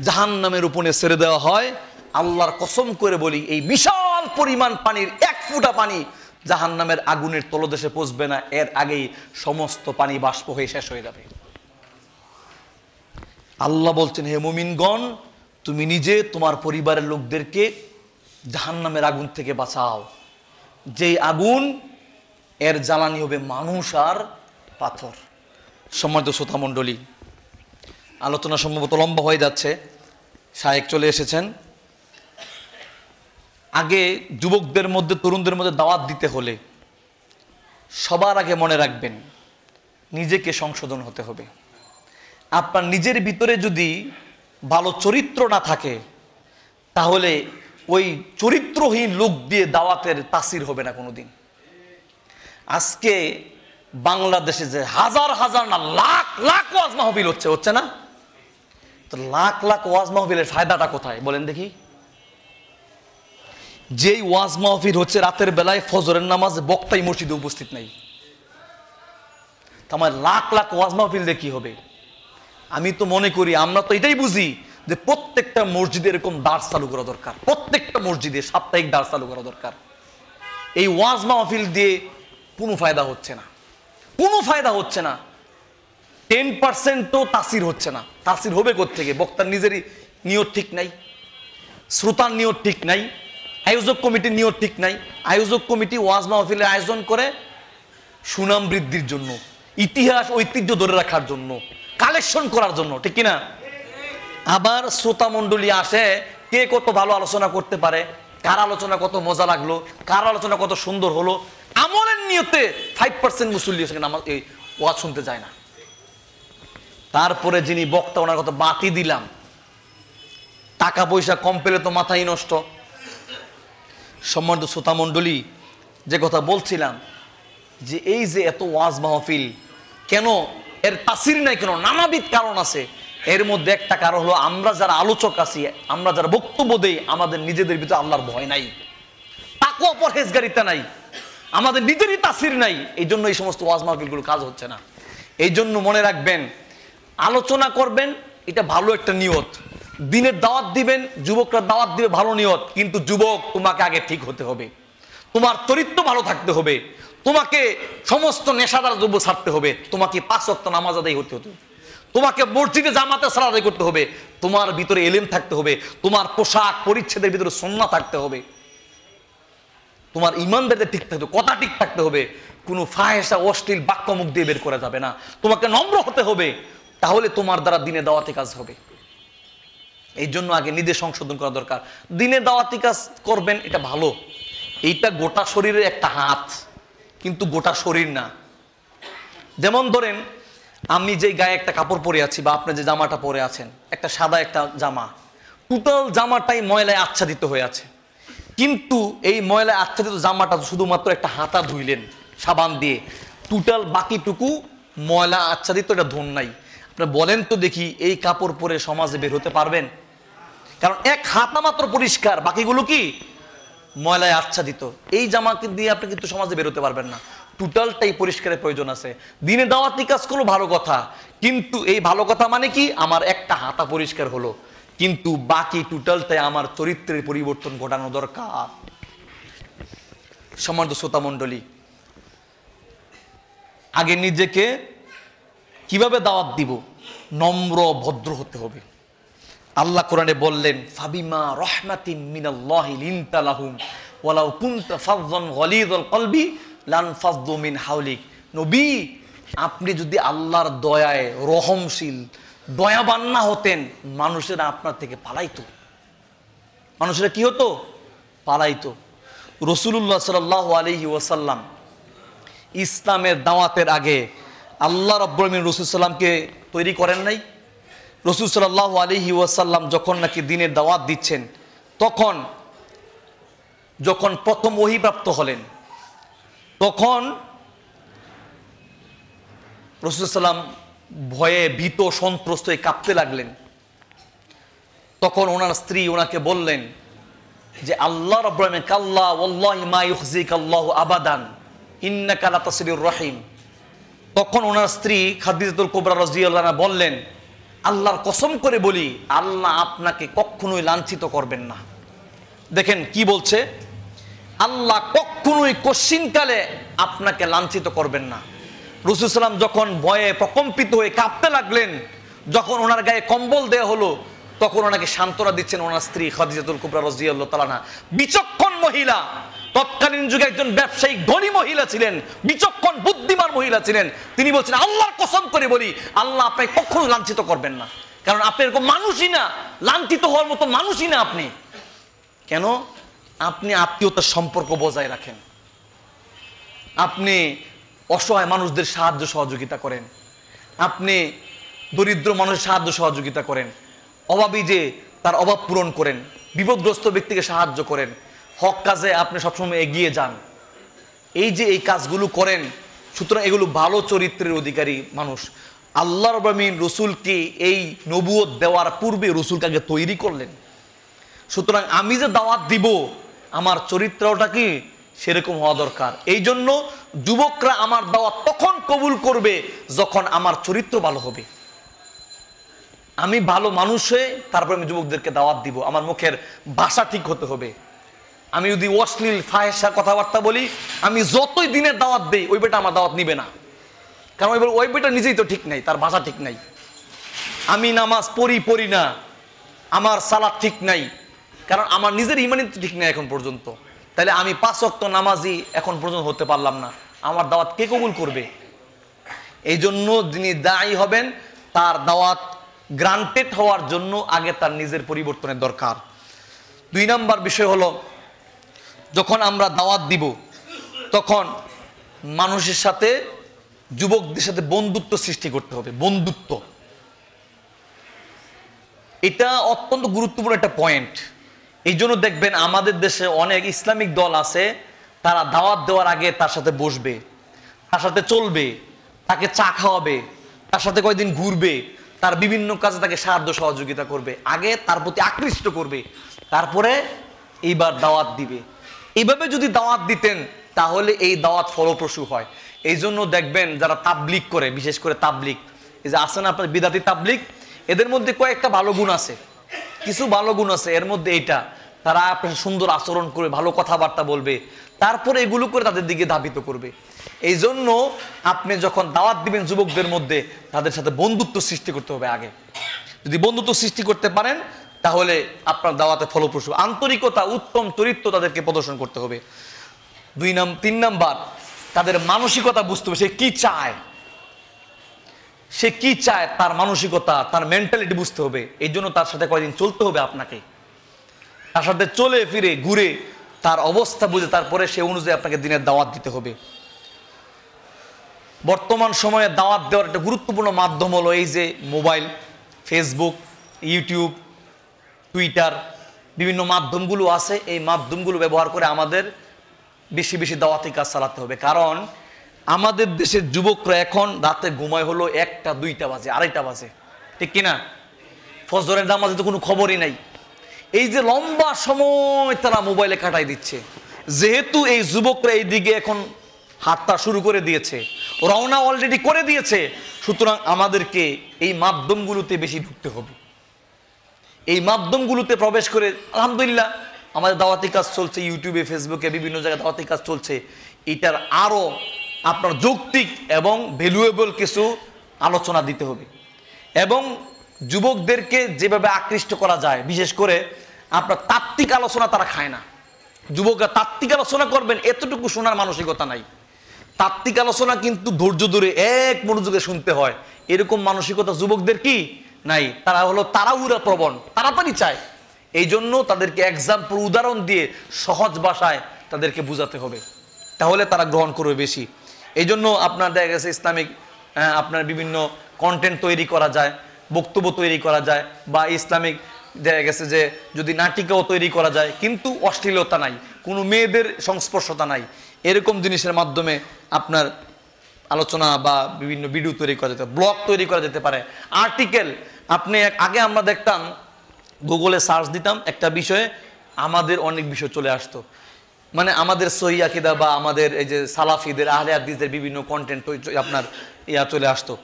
জাহান্নামের উপরে ছেড়ে দেওয়া হয়, আল্লাহর কসম করে বলি এই বিশাল পরিমাণ পানির 1 ফোঁটা পানি জাহান্নামের আগুনের তলদেশে পৌঁছবে না, এর আগেই সমস্ত পানি বাষ্প হয়ে শেষ হয়ে যাবে। আল্লাহ বলছেন, হে মুমিনগণ, তুমি নিজে তোমার পরিবারের লোকদেরকে জাহান্নামের আগুন থেকে বাঁচাও, যেই আগুন এর জ্বালানি হবে মানুষ আর পাথর। সম্মানিত শ্রোতা মণ্ডলী, আলোচনা সম্ভবত লম্বা হয়ে যাচ্ছে, শায়েক চলে এসেছেন। আগে যুবকদের মধ্যে তরুণদের মধ্যে দাওয়াত দিতে হলে সবার আগে মনে রাখবেন নিজেকে সংশোধন হতে হবে। আপনার নিজের ভিতরে যদি ভালো চরিত্র না থাকে তাহলে ওই চরিত্রহীন লোক দিয়ে দাওয়াতের তাসির হবে না কোনোদিন। আজকে বাংলাদেশে যে হাজার হাজার না লাখ লাখ ওয়াজ মাহফিল হচ্ছে না, তো লাখ লাখ ওয়াজ মাহফিলের ফায়দাটা কোথায় বলেন দেখি? যেই ওয়াজ মাহফিল হচ্ছে রাতের বেলায় ফজরের নামাজ বক্তাই মসজিদে উপস্থিত নাই, আমার লাখ লাখ ওয়াজ মাহফিল দিয়ে কি হবে? আমি তো মনে করি, আমরা তো এটাই বুঝি যে প্রত্যেকটা মসজিদে এরকম দার্স চালু করা দরকার, প্রত্যেকটা মসজিদে সাপ্তাহিক দার্স চালু করা দরকার। এই ওয়াজ মাহফিল দিয়ে কোনো ফায়দা হচ্ছে না, কোনো ফায়দা হচ্ছে না, 10%ও তাসির হচ্ছে না। তাসির হবে কোত্থেকে? বক্তার নিজেরই নিয়ত ঠিক নাই, শ্রোতার নিয়ত ঠিক নাই, আয়োজক কমিটির নিয়ত ঠিক নাই। আয়োজক কমিটি ওয়াজ মাহফিলের আয়োজন করে সুনাম বৃদ্ধির জন্য, ইতিহাস ঐতিহ্য ধরে রাখার জন্য, কালেকশন করার জন্য, ঠিক কিনা? আবার শ্রোতা মণ্ডলী আসে কে কত ভালো আলোচনা করতে পারে, কার আলোচনা কত মজা লাগলো, কার আলোচনা কত সুন্দর হলো, আমলের নিয়তে 5% মুসল্লি সেখানে আমার এই ওয়াজ শুনতে যায় না। তারপরে যিনি বক্তা ওনার কথা বাতি দিলাম, টাকা পয়সা কম পেলে তো মাথাই নষ্ট। সম্মানিত শ্রোতা মণ্ডলী, যে কথা বলছিলাম যে এই যে এত ওয়াজ মাহফিল কেন এর তাসির নাই কেন, নানাবিধ কারণ আছে। এর মধ্যে একটা কারণ হলো আমরা যারা আলোচক আছি, আমরা যারা বক্তব্য দেই, আমাদের নিজেদের ভিতরে আল্লাহর ভয় নাই, তাকওয়া পরহেজগারিতা নাই, আমাদের নিজেরই তাসির নাই। এই জন্য এই সমস্ত ওয়াজ মাহফিলগুলো কাজ হচ্ছে না। এই জন্য মনে রাখবেন, আলোচনা করবেন এটা ভালো একটা নিয়ত, দিনের দাওয়াত দিবেন, যুবকরা দাওয়াত দিবে ভালো নিয়ত, কিন্তু যুবক তোমাকে আগে ঠিক হতে হবে, তোমার চরিত্র ভালো থাকতে হবে, তোমাকে সমস্ত নেশাদার দ্রব্য ছাড়তে হবে, তোমাকে 5 ওয়াক্ত নামাজ আদায় করতে হতে হবে, তোমাকে মসজিদে জামাতে সালাত আদায় করতে হবে, তোমার ভিতরে ইলম থাকতে হবে, তোমার পোশাক পরিচ্ছদের ভিতরে সুন্নাহ থাকতে হবে, তোমার ইমানদারিতে ঠিক থাকতে হবে, কথা ঠিক থাকতে হবে, কোনো ফাহেসা অশ্লীল বাক্য মুখ দিয়ে বের করা যাবে না, তোমাকে নম্র হতে হবে, তাহলে তোমার দ্বারা দিনে দাওয়াতি কাজ হবে। এই জন্য আগে নিজে সংশোধন করা দরকার। দিনে দাওয়াতি কাজ করবেন এটা ভালো, এইটা গোটা শরীরের একটা হাত, কিন্তু গোটা শরীর না। যেমন ধরেন আমি যে গায়ে একটা কাপড় পরে আছি বা আপনি যে জামাটা পরে আছেন, একটা সাদা একটা জামা, টোটাল জামাটাই ময়লায় আচ্ছাদিত হয়ে আছে, কিন্তু এই ময়লায় আচ্ছাদিত জামাটা শুধুমাত্র একটা হাতা ধুইলেন সাবান দিয়ে, টোটাল বাকিটুকু ময়লা আচ্ছাদিত, এটা ধন নাই। আপনি বলেন তো দেখি, এই কাপড় পরে সমাজে বের হতে পারবেন? কারণ এক হাতা মাত্র পরিষ্কার, বাকিগুলো কি ময়লায় আচ্ছাদিত। এই জামাকে দিয়ে আপনি কিন্তু সমাজে বের হতে পারবেন না, টোটালটাই পরিষ্কারের প্রয়োজন আছে। দিনে দাওয়াতি কাজ করলো ভালো কথা, কিন্তু এই ভালো কথা মানে কি, আমার একটা হাতা পরিষ্কার হলো, কিন্তু বাকি টোটালটাই আমার চরিত্রের পরিবর্তন ঘটানো দরকার। সম্মানিত শ্রোতা মণ্ডলী, আগে নিজেকে কিভাবে দাওয়াত দিব, নম্র ভদ্র হতে হবে। আল্লাহ কোরআনে বললেন, ফাবিমা রাহমাতিম মিনাল্লাহি লিনতা লাহুম ওয়ালাউ কুনতা ফাযযান গালিযাল কলবি লানফাযযু মিন হাওলিক। নবী, আপনি যদি আল্লাহর দয়ায় রহমশীল দয়াবান না হতেন, মানুষেরা আপনার থেকে পালাইতো। মানুষেরা কি হতো? পালাইতো। রাসূলুল্লাহ সাল্লাল্লাহু আলাইহি ওয়াসাল্লাম ইসলামের দাওয়াতের আগে আল্লাহ রাব্বুল আলামিন রাসূল সাল্লামকে তৈরি করেন নাই? রাসূল সাল্লাল্লাহু আলাইহি ওয়াসাল্লাম যখন নাকি দ্বীনের দাওয়াত দিচ্ছেন, তখন যখন প্রথম ওহী প্রাপ্ত হলেন, তখন রাসূল সাল্লাম ভয়ে ভীত সন্ত্রস্ত হয়ে কাঁপতে লাগলেন। তখন ওনার স্ত্রী ওনাকে বললেন যে আল্লাহ রাব্বুল আলামিন কাল্লা ওয়াল্লাহি মা ইউখজিকাল্লাহু আবাদান ইন্নাকা লাতাসিলুর রহিম। তখন ওনার স্ত্রী খাদিজাতুল কুবরা রাদিয়াল্লাহু আনহা বললেন, আল্লাহর কসম করে বলি, আল্লাহ আপনাকে কখনোই লাঞ্ছিত করবেন না। দেখেন কি বলছে, আল্লাহ কখনোই কশিনকালে আপনাকে লাঞ্ছিত করবেন না। রাসূল সাল্লাম যখন ভয়ে প্রকম্পিত হয়ে কাঁপতে লাগলেন, যখন ওনার গায়ে কম্বল দেয়া হলো, তখন ওনাকে সান্ত্বনা দিচ্ছেন ওনার স্ত্রী খাদিজাতুল কুবরা রাদিয়াল্লাহু তাআলা আনহা। বিচক্ষণ মহিলা, তৎকালীন যুগে একজন ব্যবসায়ী ধনী মহিলা ছিলেন, বিচক্ষণ বুদ্ধিমান মহিলা ছিলেন। তিনি বলছেন, আল্লাহর কসম করে বলি, আল্লাহ আপনাকে কখনো লাঞ্ছিত করবেন না, কারণ আপনি এরকম মানুষই না, লাঞ্ছিত হওয়ার মতো মানুষই না আপনি। কেন? আপনি আত্মীয়তার সম্পর্ক বজায় রাখেন, আপনি অসহায় মানুষদের সাহায্য সহযোগিতা করেন, আপনি দরিদ্র মানুষের সাহায্য সহযোগিতা করেন, অভাবী যে তার অভাব পূরণ করেন, বিপদগ্রস্ত ব্যক্তিকে সাহায্য করেন, হক কাজে আপনি সবসময় এগিয়ে যান। এই যে এই কাজগুলো করেন, সুতরাং এগুলো ভালো চরিত্রের অধিকারী মানুষ। আল্লাহ রাব্বুল আলামিন রাসূলকে এই নবুয়ত দেওয়ার পূর্বে রাসূলকে আগে তৈরি করলেন। সুতরাং আমি যে দাওয়াত দিব, আমার চরিত্রটা কি সেরকম হওয়া দরকার। এই জন্য যুবকরা আমার দাওয়াত তখন কবুল করবে যখন আমার চরিত্র ভালো হবে। আমি ভালো মানুষ হয়ে তারপর আমি যুবকদেরকে দাওয়াত দিব। আমার মুখের ভাষা ঠিক হতে হবে। আমি যদি অশ্লীল ফাহেসা কথাবার্তা বলি, আমি যতই দিনের দাওয়াত দেই, ওই বেটা আমার দাওয়াত নিবে না, কারণ ওই বেটা নিজেই তো ঠিক নাই, তার ভাষা ঠিক নাই। আমি নামাজ পড়ি না, আমার সালাত ঠিক নাই, কারণ আমার নিজের ইমানই তো ঠিক নাই এখন পর্যন্ত। তাহলে আমি 5 ওয়াক্ত নামাজি এখন পর্যন্ত হতে পারলাম না, আমার দাওয়াত কে কবুল করবে? এই জন্য যিনি দায়ী হবেন, তার দাওয়াত গ্রান্টেড হওয়ার জন্য আগে তার নিজের পরিবর্তনের দরকার। 2 নম্বর বিষয় হলো, যখন আমরা দাওয়াত দিব তখন মানুষের সাথে, যুবকদের সাথে বন্ধুত্ব সৃষ্টি করতে হবে। বন্ধুত্ব এটা অত্যন্ত গুরুত্বপূর্ণ একটা পয়েন্ট। এই জন্য দেখবেন আমাদের দেশে অনেক ইসলামিক দল আছে, তারা দাওয়াত দেওয়ার আগে তার সাথে বসবে, তার সাথে চলবে, তাকে চা খাওয়াবে, তার সাথে কয়েকদিন ঘুরবে, তার বিভিন্ন কাজে তাকে সাহায্য সহযোগিতা করবে, আগে তার প্রতি আকৃষ্ট করবে, তারপরে এইবার দাওয়াত দিবে। এইভাবে যদি দাওয়াত দিতেন তাহলে এই দাওয়াত ফলপ্রসূ হয়। এই জন্য দেখবেন যারা তাবলিগ করে, বিশেষ করে তাবলিগ, এই যে আসেন আপনার বিদাতি তাবলিগ, এদের মধ্যে কয়েকটা ভালো গুণ আছে, কিছু ভালো গুণ আছে। এর মধ্যে এইটা, তারা আপনার সুন্দর আচরণ করে, ভালো কথাবার্তা বলবে, তারপরে এগুলো করে তাদের দিকে ধাবিত করবে। এই জন্য আপনি যখন দাওয়াত দিবেন যুবকদের মধ্যে, তাদের সাথে বন্ধুত্ব সৃষ্টি করতে হবে আগে। যদি বন্ধুত্ব সৃষ্টি করতে পারেন তাহলে আপনার দাওয়াতে ফলপ্রসূ। আন্তরিকতা, উত্তম চরিত্র তাদেরকে প্রদর্শন করতে হবে। 3 নাম্বার, তাদের মানসিকতা বুঝতে হবে, সে কি চায়, সে কি চায়, তার মানসিকতা, তার মেন্টালিটি বুঝতে হবে। এই জন্য তার সাথে কয়েকদিন চলতে হবে আপনাকে, তার সাথে চলে ফিরে ঘুরে তার অবস্থা বুঝে তারপরে সে অনুযায়ী আপনাকে দিনের দাওয়াত দিতে হবে। বর্তমান সময়ে দাওয়াত দেওয়ার একটা গুরুত্বপূর্ণ মাধ্যম হলো এই যে মোবাইল, ফেসবুক, ইউটিউব, টুইটার, বিভিন্ন মাধ্যমগুলো আছে। এই মাধ্যমগুলো ব্যবহার করে আমাদের বেশি বেশি দাওয়াতি কাজ চালাতে হবে। কারণ আমাদের দেশের যুবকরা এখন রাতে ঘুমায় হলো 1টা 2টা বাজে, 2:30টা বাজে, ঠিক কিনা? ফজরের নামাজে তো কোনো খবরই নাই। এই যে লম্বা সময় তারা মোবাইলে কাটাই দিচ্ছে, যেহেতু এই যুবকরা এই দিকে এখন হাঁটা শুরু করে দিয়েছে, রওনা অলরেডি করে দিয়েছে, সুতরাং আমাদেরকে এই মাধ্যমগুলোতে বেশি ঢুকতে হবে। এই মাধ্যমগুলোতে প্রবেশ করে আলহামদুলিল্লাহ আমাদের দাওয়াতি কাজ চলছে, ইউটিউবে, ফেসবুকে, বিভিন্ন জায়গায় দাওয়াতি কাজ চলছে। এটার আরও আপনার যৌক্তিক এবং ভ্যালুয়েবল কিছু আলোচনা দিতে হবে, এবং যুবকদেরকে যেভাবে আকৃষ্ট করা যায়, বিশেষ করে আপনার তাত্ত্বিক আলোচনা তারা খায় না। যুবকরা তাত্ত্বিক আলোচনা করবেন এতটুকু শোনার মানসিকতা নাই। তাত্ত্বিক আলোচনা কিন্তু ধৈর্য ধরে এক মনোযোগে শুনতে হয়, এরকম মানসিকতা যুবকদের কি নাই। তারা হলো তাড়াহুড়া প্রবণ, তাড়াতাড়ি চায়। এই জন্য তাদেরকে এক্সাম্পল, উদাহরণ দিয়ে সহজ ভাষায় তাদেরকে বোঝাতে হবে, তাহলে তারা গ্রহণ করবে বেশি। এই জন্য আপনার দেখা গেছে ইসলামিক আপনার বিভিন্ন কন্টেন্ট তৈরি করা যায়, বক্তব্য তৈরি করা যায়, বা ইসলামিক দেখা গেছে যে যদি নাটিকাও তৈরি করা যায়, কিন্তু অশ্লীলতা নাই, কোনো মেয়েদের সংস্পর্শতা নাই, এরকম জিনিসের মাধ্যমে আপনার আলোচনা বা বিভিন্ন ভিডিও তৈরি করা যেতে পারে, ব্লগ তৈরি করা যেতে পারে, আর্টিকেল। আপনি আগে আমরা দেখতাম গুগলে সার্চ দিতাম একটা বিষয়ে, আমাদের অনেক বিষয় চলে আসতো, মানে আমাদের সহিহ আকীদা বা আমাদের এই যে সালাফিদের, আহলে হাদিসদের বিভিন্ন কন্টেন্ট আপনার চলে আসতো,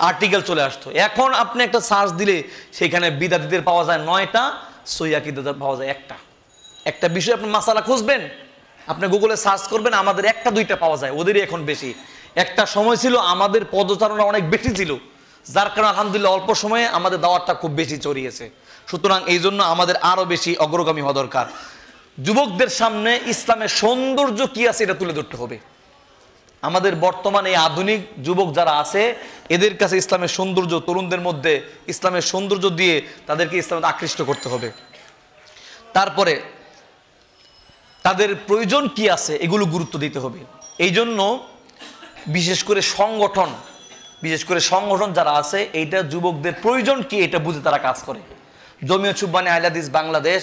আর্টিকেল চলে আসতো। এখন আপনি একটা সার্চ দিলে সেখানে বিদাতীদের পাওয়া যায় 9টা, সহিহ আকীদাদের পাওয়া যায় একটা বিষয় আপনি মাসালা খুঁজবেন, আপনি গুগলে সার্চ করবেন, আমাদের 1-2টা পাওয়া যায়, ওদেরই এখন বেশি। একটা সময় ছিল আমাদের পদচারণা অনেক বেশি ছিল, যার কারণে আলহামদুলিল্লাহ অল্প সময়ে আমাদের দাওয়াতটা খুব বেশি ছড়িয়েছে। সুতরাং এই জন্য আমাদের আরো বেশি অগ্রগামী হওয়া দরকার। যুবকদের সামনে ইসলামের সৌন্দর্য কি আছে এটা তুলে ধরতে হবে। আমাদের বর্তমানে এই আধুনিক যুবক যারা আছে, এদের কাছে ইসলামের সৌন্দর্য, তরুণদের মধ্যে ইসলামের সৌন্দর্য দিয়ে তাদেরকে ইসলামে আকৃষ্ট করতে হবে। তারপরে তাদের প্রয়োজন কি আছে এগুলো গুরুত্ব দিতে হবে। এই জন্য বিশেষ করে সংগঠন যারা আছে, এইটা যুবকদের প্রয়োজন কি এটা বুঝে তারা কাজ করে। জমিয়ত সুবহানী আহলে হাদিস বাংলাদেশ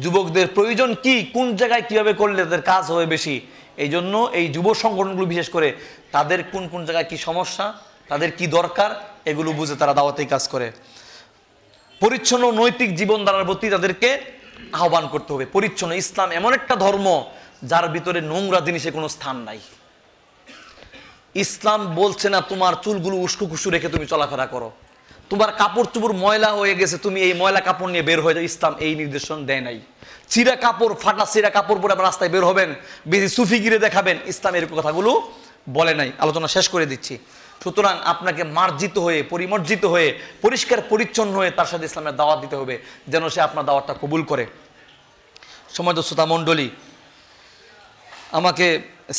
যুবকদের প্রয়োজন কি, কোন জায়গায় কিভাবে করলে তাদের কাজ হবে বেশি, এই জন্য এই যুব সংগঠনগুলো বিশেষ করে তাদের কোন কোন জায়গায় কি সমস্যা, তাদের কি দরকার, এগুলো বুঝে তারা দাওয়াতেই কাজ করে। পরিচ্ছন্ন নৈতিক জীবনধারার প্রতি তাদেরকে আহ্বান করতে হবে। পরিচ্ছন্ন, ইসলাম এমন একটা ধর্ম যার ভিতরে নোংরা জিনিসের কোনো স্থান নাই। ইসলাম বলছে না তোমার চুলগুলো উস্কু খুশু রেখে তুমি চলাফেরা করো, তোমার কাপড় চুপড় ময়লা হয়ে গেছে তুমি এই ময়লা কাপড় নিয়ে বের হয়ে যাও, ইসলাম এই নির্দেশন দেয় নাই। চিরা কাপড়, ফাটা চিরা কাপড় পরে রাস্তায় বের হবেন, বেশি সুফি গিরে দেখাবেন, ইসলাম এরকম কথাগুলো বলে নাই। আলোচনা শেষ করে দিচ্ছি। সুতরাং আপনাকে মার্জিত হয়ে, পরিমার্জিত হয়ে, পরিষ্কার পরিচ্ছন্ন হয়ে তার সাথে ইসলামের দাওয়াত দিতে হবে, যেন সে আপনার দাওয়াতটা কবুল করে। সম্মানিত শ্রোতা মণ্ডলী, আমাকে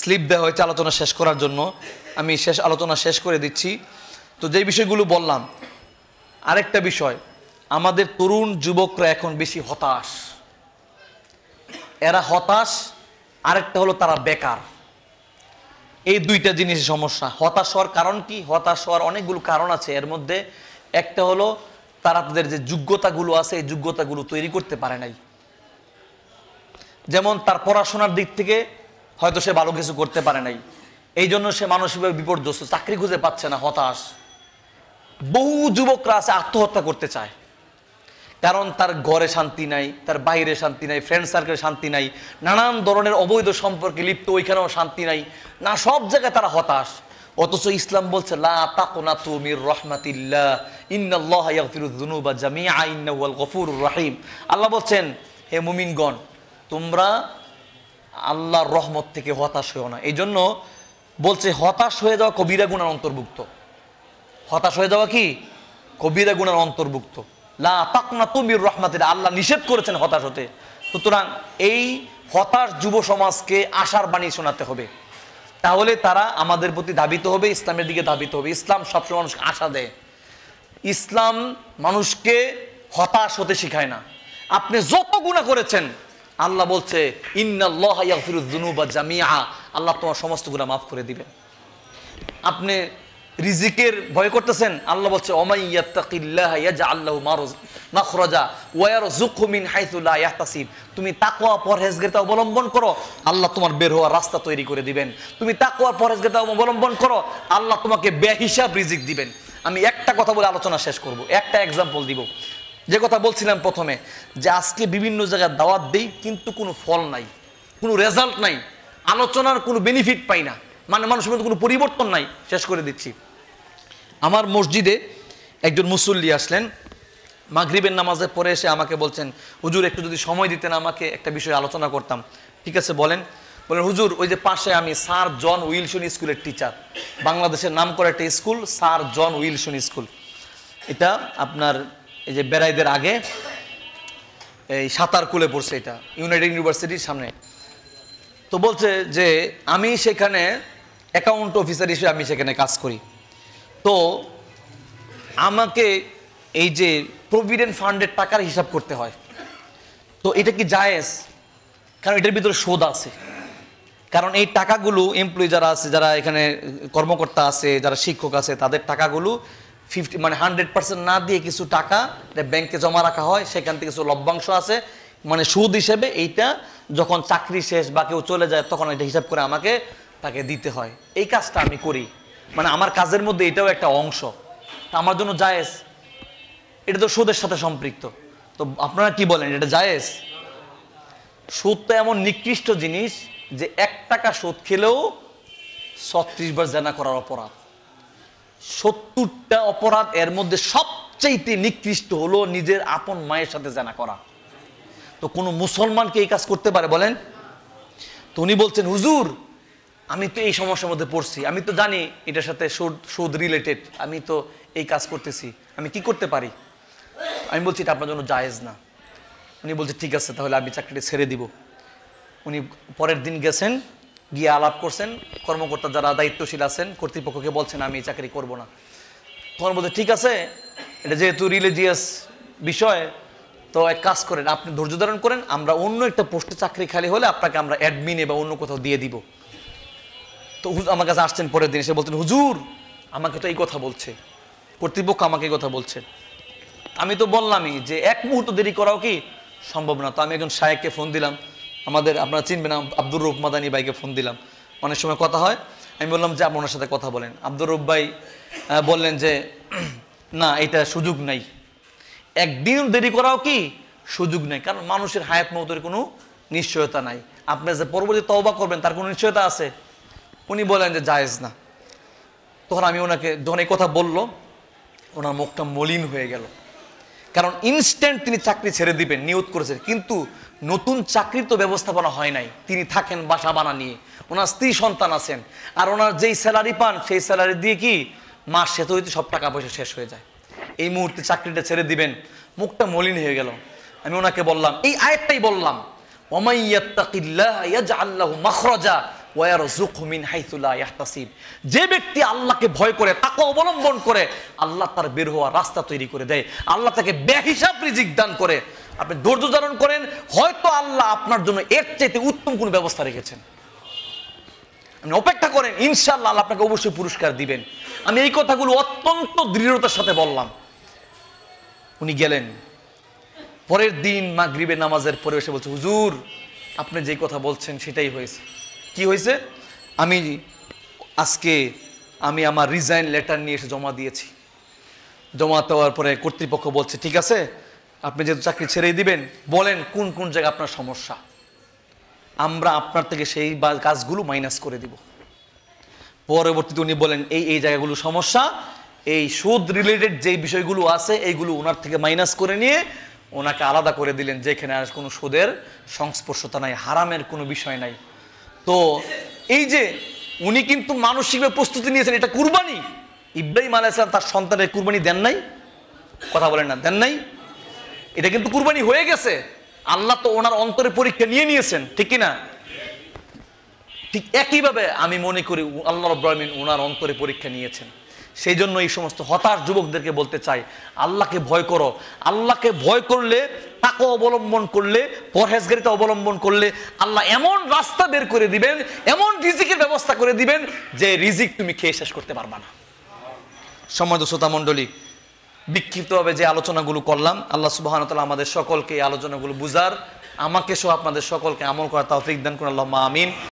স্লিপ দেওয়া হয়েছে আলোচনা শেষ করার জন্য, আমি আলোচনা শেষ করে দিচ্ছি। তো যে বিষয়গুলো বললাম, আরেকটা বিষয়, আমাদের তরুণ যুবকরা এখন বেশি হতাশ। এরা হতাশ, আরেকটা হলো তারা বেকার। এই দুইটা জিনিসের সমস্যা। হতাশ হওয়ার কারণ কি? হতাশ হওয়ার অনেকগুলো কারণ আছে, এর মধ্যে একটা হলো তারা তাদের যে যোগ্যতাগুলো আছে এই যোগ্যতাগুলো তৈরি করতে পারে নাই। যেমন তার পড়াশোনার দিক থেকে হয়তো সে ভালো কিছু করতে পারে নাই, এই জন্য সে মানসিকভাবে বিপর্যস্ত, চাকরি খুঁজে পাচ্ছে না, হতাশ। বহু যুবকরা আছে আত্মহত্যা করতে চায়, কারণ তার ঘরে শান্তি নাই, তার বাইরে শান্তি নাই, ফ্রেন্ড সার্কেলে শান্তি নাই, নানান ধরনের অবৈধ সম্পর্কে লিপ্ত, ওইখানেও শান্তি নাই, না সব জায়গায় তারা হতাশ। অথচ ইসলাম বলছে লা তাকনাতু মির রাহমাতিল্লাহ ইন্নাল্লাহা ইয়াগফিরুয যুনুবা জামিআ ইন্নাহু হুয়াল গফুরুর রহিম। আল্লাহ বলছেন, হে মুমিনগণ, তোমরা আল্লাহর রহমত থেকে হতাশ হও না। এই জন্য বলছে হতাশ হয়ে যাওয়া কবিরা গুনার অন্তর্ভুক্ত। হতাশ হয়ে যাওয়া কি? কবিরা গুনার অন্তর্ভুক্ত। লা তাকনাতু মির রাহমাতিল্লাহ, আল্লাহ নিষেধ করেছেন হতাশ হতে। সুতরাং এই হতাশ যুব সমাজকে আশার বাণী শোনাতে হবে, তাহলে তারা আমাদের প্রতি ধাবিত হবে, ইসলামের দিকে ধাবিত হবে। ইসলাম সবসময় মানুষকে আশা দেয়, ইসলাম মানুষকে হতাশ হতে শিখায় না। আপনি যত গুনাহ করেছেন, আল্লাহ বলছে ইন্নাল্লাহা ইয়াগফিরুয যুনুবা জামিআ, আল্লাহ তোমার সমস্ত গুনাহ মাফ করে দিবেন। আপনি রিজিকের ভয় করতেছেন, আল্লাহ বলছে ওমাই ইয়াত্তাকিল্লাহা ইয়াজআল লাহু মাখরাজা ওয়া ইয়ারযুকহু মিন হাইথু লা ইয়াহতাসিব। তুমি তাকওয়া পরহেজগারিতা অবলম্বন করো, আল্লাহ তোমার বের হওয়ার রাস্তা তৈরি করে দিবেন। তুমি তাকওয়া পরহেজগারিতা অবলম্বন করো, আল্লাহ তোমাকে বেহিসাব রিজিক দিবেন। আমি একটা কথা বলে আলোচনা শেষ করব, একটা এক্সাম্পল দিব। যে কথা বলছিলাম প্রথমে, যে আজকে বিভিন্ন জায়গায় দাওয়াত দেই কিন্তু কোনো ফল নাই, কোনো রেজাল্ট নাই, আলোচনার কোনো বেনিফিট পাই না, মানে মানুষের মধ্যে কোনো পরিবর্তন নাই। শেষ করে দিচ্ছি। আমার মসজিদে একজন মুসল্লি আসলেন, মাগরিবের নামাজে পরে এসে আমাকে বলছেন, হুজুর একটু যদি সময় দিতেন আমাকে একটা বিষয়ে আলোচনা করতাম। ঠিক আছে বলেন। বলেন হুজুর, ওই যে পাশে আমি স্যার জন উইলসন স্কুলের টিচার, বাংলাদেশের নাম করা একটা স্কুল স্যার জন উইলসন স্কুল, এটা আপনার এই যে বেড়াইদের আগে এই সাঁতারকুলে পড়ছে, এটা ইউনাইটেড ইউনিভার্সিটির সামনে। তো বলছে যে আমি সেখানে অ্যাকাউন্ট অফিসার হিসেবে আমি সেখানে কাজ করি। তো আমাকে এই যে প্রভিডেন্ট ফান্ডের টাকার হিসাব করতে হয়। তো এটা কি জায়েজ? কারণ এটার ভিতরে সুদ আছে। কারণ এই টাকাগুলো এমপ্লয়ি যারা আছে, যারা এখানে কর্মকর্তা আছে, যারা শিক্ষক আছে, তাদের টাকাগুলো 50 মানে 100% না দিয়ে কিছু টাকা ব্যাংকে জমা রাখা হয়, সেখান থেকে কিছু লভ্যাংশ আছে, মানে সুদ হিসেবে এইটা যখন চাকরি শেষ বা কেউ চলে যায় তখন এটা হিসাব করে আমাকে তাকে দিতে হয়। এই কাজটা আমি করি, মানে আমার কাজের মধ্যে এটাও একটা অংশ। তা আমার জন্য জায়েজ? এটা তো সুদের সাথে সম্পৃক্ত। তো আপনারা কি বলেন, এটা জায়েজ? সুদ তো এমন নিকৃষ্ট জিনিস যে 1 টাকা সুদ খেলেও 36 বার জেনা করার অপরাধ। 70টা অপরাধ, এর মধ্যে সবচেয়ে নিকৃষ্ট হলো নিজের আপন মায়ের সাথে জেনা করা। তো কোনো মুসলমানকে এই কাজ করতে পারে বলেন? তো উনি বলছেন, হুজুর আমি তো এই সমস্যার মধ্যে পড়ছি, আমি তো জানি এটার সাথে সুদ রিলেটেড, আমি তো এই কাজ করতেছি, আমি কি করতে পারি? আমি বলছি এটা আপনার জন্য জায়েজ না। উনি বলছে ঠিক আছে, তাহলে আমি চাকরিটা ছেড়ে দিব। উনি পরের দিন গেছেন, গিয়ে আলাপ করছেন, কর্মকর্তা যারা দায়িত্বশীল আছেন কর্তৃপক্ষকে বলছেন আমি এই চাকরি করব না। তখন বলছে ঠিক আছে, এটা যেহেতু রিলিজিয়াস বিষয়, তো এক কাজ করেন, আপনি ধৈর্য ধারণ করেন, আমরা অন্য একটা পোস্টে চাকরি খালি হলে আপনাকে আমরা অ্যাডমিনে বা অন্য কোথাও দিয়ে দিব। তো আমার কাছে আসছেন পরের দিন, এসে বলতেন হুজুর আমাকে তো এই কথা বলছে, কর্তৃপক্ষ আমাকে এই কথা বলছে। আমি তো বললামই যে 1 মুহূর্ত দেরি করাও কি সম্ভব না। তো আমি একজন শায়েখকে ফোন দিলাম, আমাদের আপনারা চিনবেন আব্দুর রউফ মাদানী ভাইকে ফোন দিলাম, অনেক সময় কথা হয়। আমি বললাম যে আপনি ওনার সাথে কথা বলেন। আব্দুর রউফ ভাই বললেন যে না, এটা সুযোগ নাই, একদিন দেরি করাও কি সুযোগ নেই, কারণ মানুষের হায়াত মওতের কোনো নিশ্চয়তা নাই। আপনি যে পরবর্তী তওবা করবেন তার কোনো নিশ্চয়তা আছে? উনি বলেন যে জায়েজ না। তখন আমি ওনাকে যখন এই কথা বললো, ওনার মুখটা মলিন হয়ে গেল। কারণ ইনস্ট্যান্ট তিনি চাকরি ছেড়ে দিবেন নিয়ত করেছেন, কিন্তু নতুন চাকরির তো ব্যবস্থাপনা হয় নাই। তিনি থাকেন বাসা বানা নিয়ে, ওনার স্ত্রী সন্তান আছেন, আর ওনার যেই স্যালারি পান সেই স্যালারি দিয়ে কি মাস শেষ হইতে সব টাকা পয়সা শেষ হয়ে যায়। এই মুহূর্তে চাকরিটা ছেড়ে দিবেন, মুখটা মলিন হয়ে গেল। আমি ওনাকে বললাম, এই আয়াতটাই বললাম, ওয়ামাই ইয়াত্তাকিল্লাহা ইয়াজআল লাহু মাখরাজা ওয়া ইয়ারযুকহু মিন হাইথু লা ইয়াহতাসিব। যে ব্যক্তি আল্লাহকে ভয় করে, তাকে অবলম্বন করে, আল্লাহ তার বের হওয়ার রাস্তা তৈরি করে দেয়, আল্লাহ তাকে বেহিসাব রিজিক দান করে। আপনি ধৈর্য ধারণ করেন, হয়তো আল্লাহ আপনার জন্য এর চাইতে উত্তম কোনো ব্যবস্থা রেখেছেন। আপনি অপেক্ষা করেন, ইনশাআল্লাহ আল্লাহ আপনাকে অবশ্যই পুরস্কার দিবেন। আমি এই কথাগুলো অত্যন্ত দৃঢ়তার সাথে বললাম। উনি গেলেন। পরের দিন মাগরিবের নামাজের পরে এসে বলছে, হুজুর আপনি যে কথা বলছেন সেটাই হয়েছে। কি হয়েছে? আজকে আমি আমার রিজাইন লেটার নিয়ে এসে জমা দিয়েছি। জমা দেওয়ার পরে কর্তৃপক্ষ বলছে ঠিক আছে, আপনি যেহেতু চাকরি ছেড়েই দিবেন, বলেন কোন কোন জায়গায় আপনার সমস্যা, আমরা আপনার থেকে সেই কাজগুলো মাইনাস করে দিব। পরবর্তীতে উনি বলেন এই এই জায়গাগুলো সমস্যা, এই সুদ রিলেটেড যেই বিষয়গুলো আছে এইগুলো ওনার থেকে মাইনাস করে নিয়ে ওনাকে আলাদা করে দিলেন, যেখানে আর কোনো সুদের সংস্পর্শতা নাই, হারামের কোনো বিষয় নাই। তো এই যে উনি কিন্তু মানসিকভাবে প্রস্তুতি নিয়েছেন, এটা কুরবানি। ইব্রাহিম আলাইহিস সালাম তার সন্তানের কুরবানি দেন নাই? কথা বলেন না, দেন নাই? এটা কিন্তু কুরবানি হয়ে গেছে। আল্লাহ তো ওনার অন্তরে পরীক্ষা নিয়ে নিয়েছেন, ঠিক কিনা? ঠিক একইভাবে আমি মনে করি আল্লাহ রাব্বুল আলামিন ওনার অন্তরে পরীক্ষা নিয়েছেন। সেই জন্য এই সমস্ত হতাশ যুবকদেরকে বলতে চাই, আল্লাহকে ভয় করো। আল্লাহকে ভয় করলে, তাকে অবলম্বন করলে, পরহেজগারিতা অবলম্বন করলে আল্লাহ এমন রাস্তা বের করে দিবেন, এমন রিজিকের ব্যবস্থা করে দিবেন যে রিজিক তুমি খেয়ে শেষ করতে পারবা না। সম্মানিত শ্রোতা মণ্ডলী, বিক্ষিপ্তভাবে যে আলোচনাগুলো করলাম, আল্লাহ সুবহানাহু ওয়া তাআলা আমাদের সকলকে এই আলোচনাগুলো বুঝার, আমাকে সহ আপনাদের সকলকে আমল করার তৌফিক দান করুন, আল্লাহুম্মা আমিন।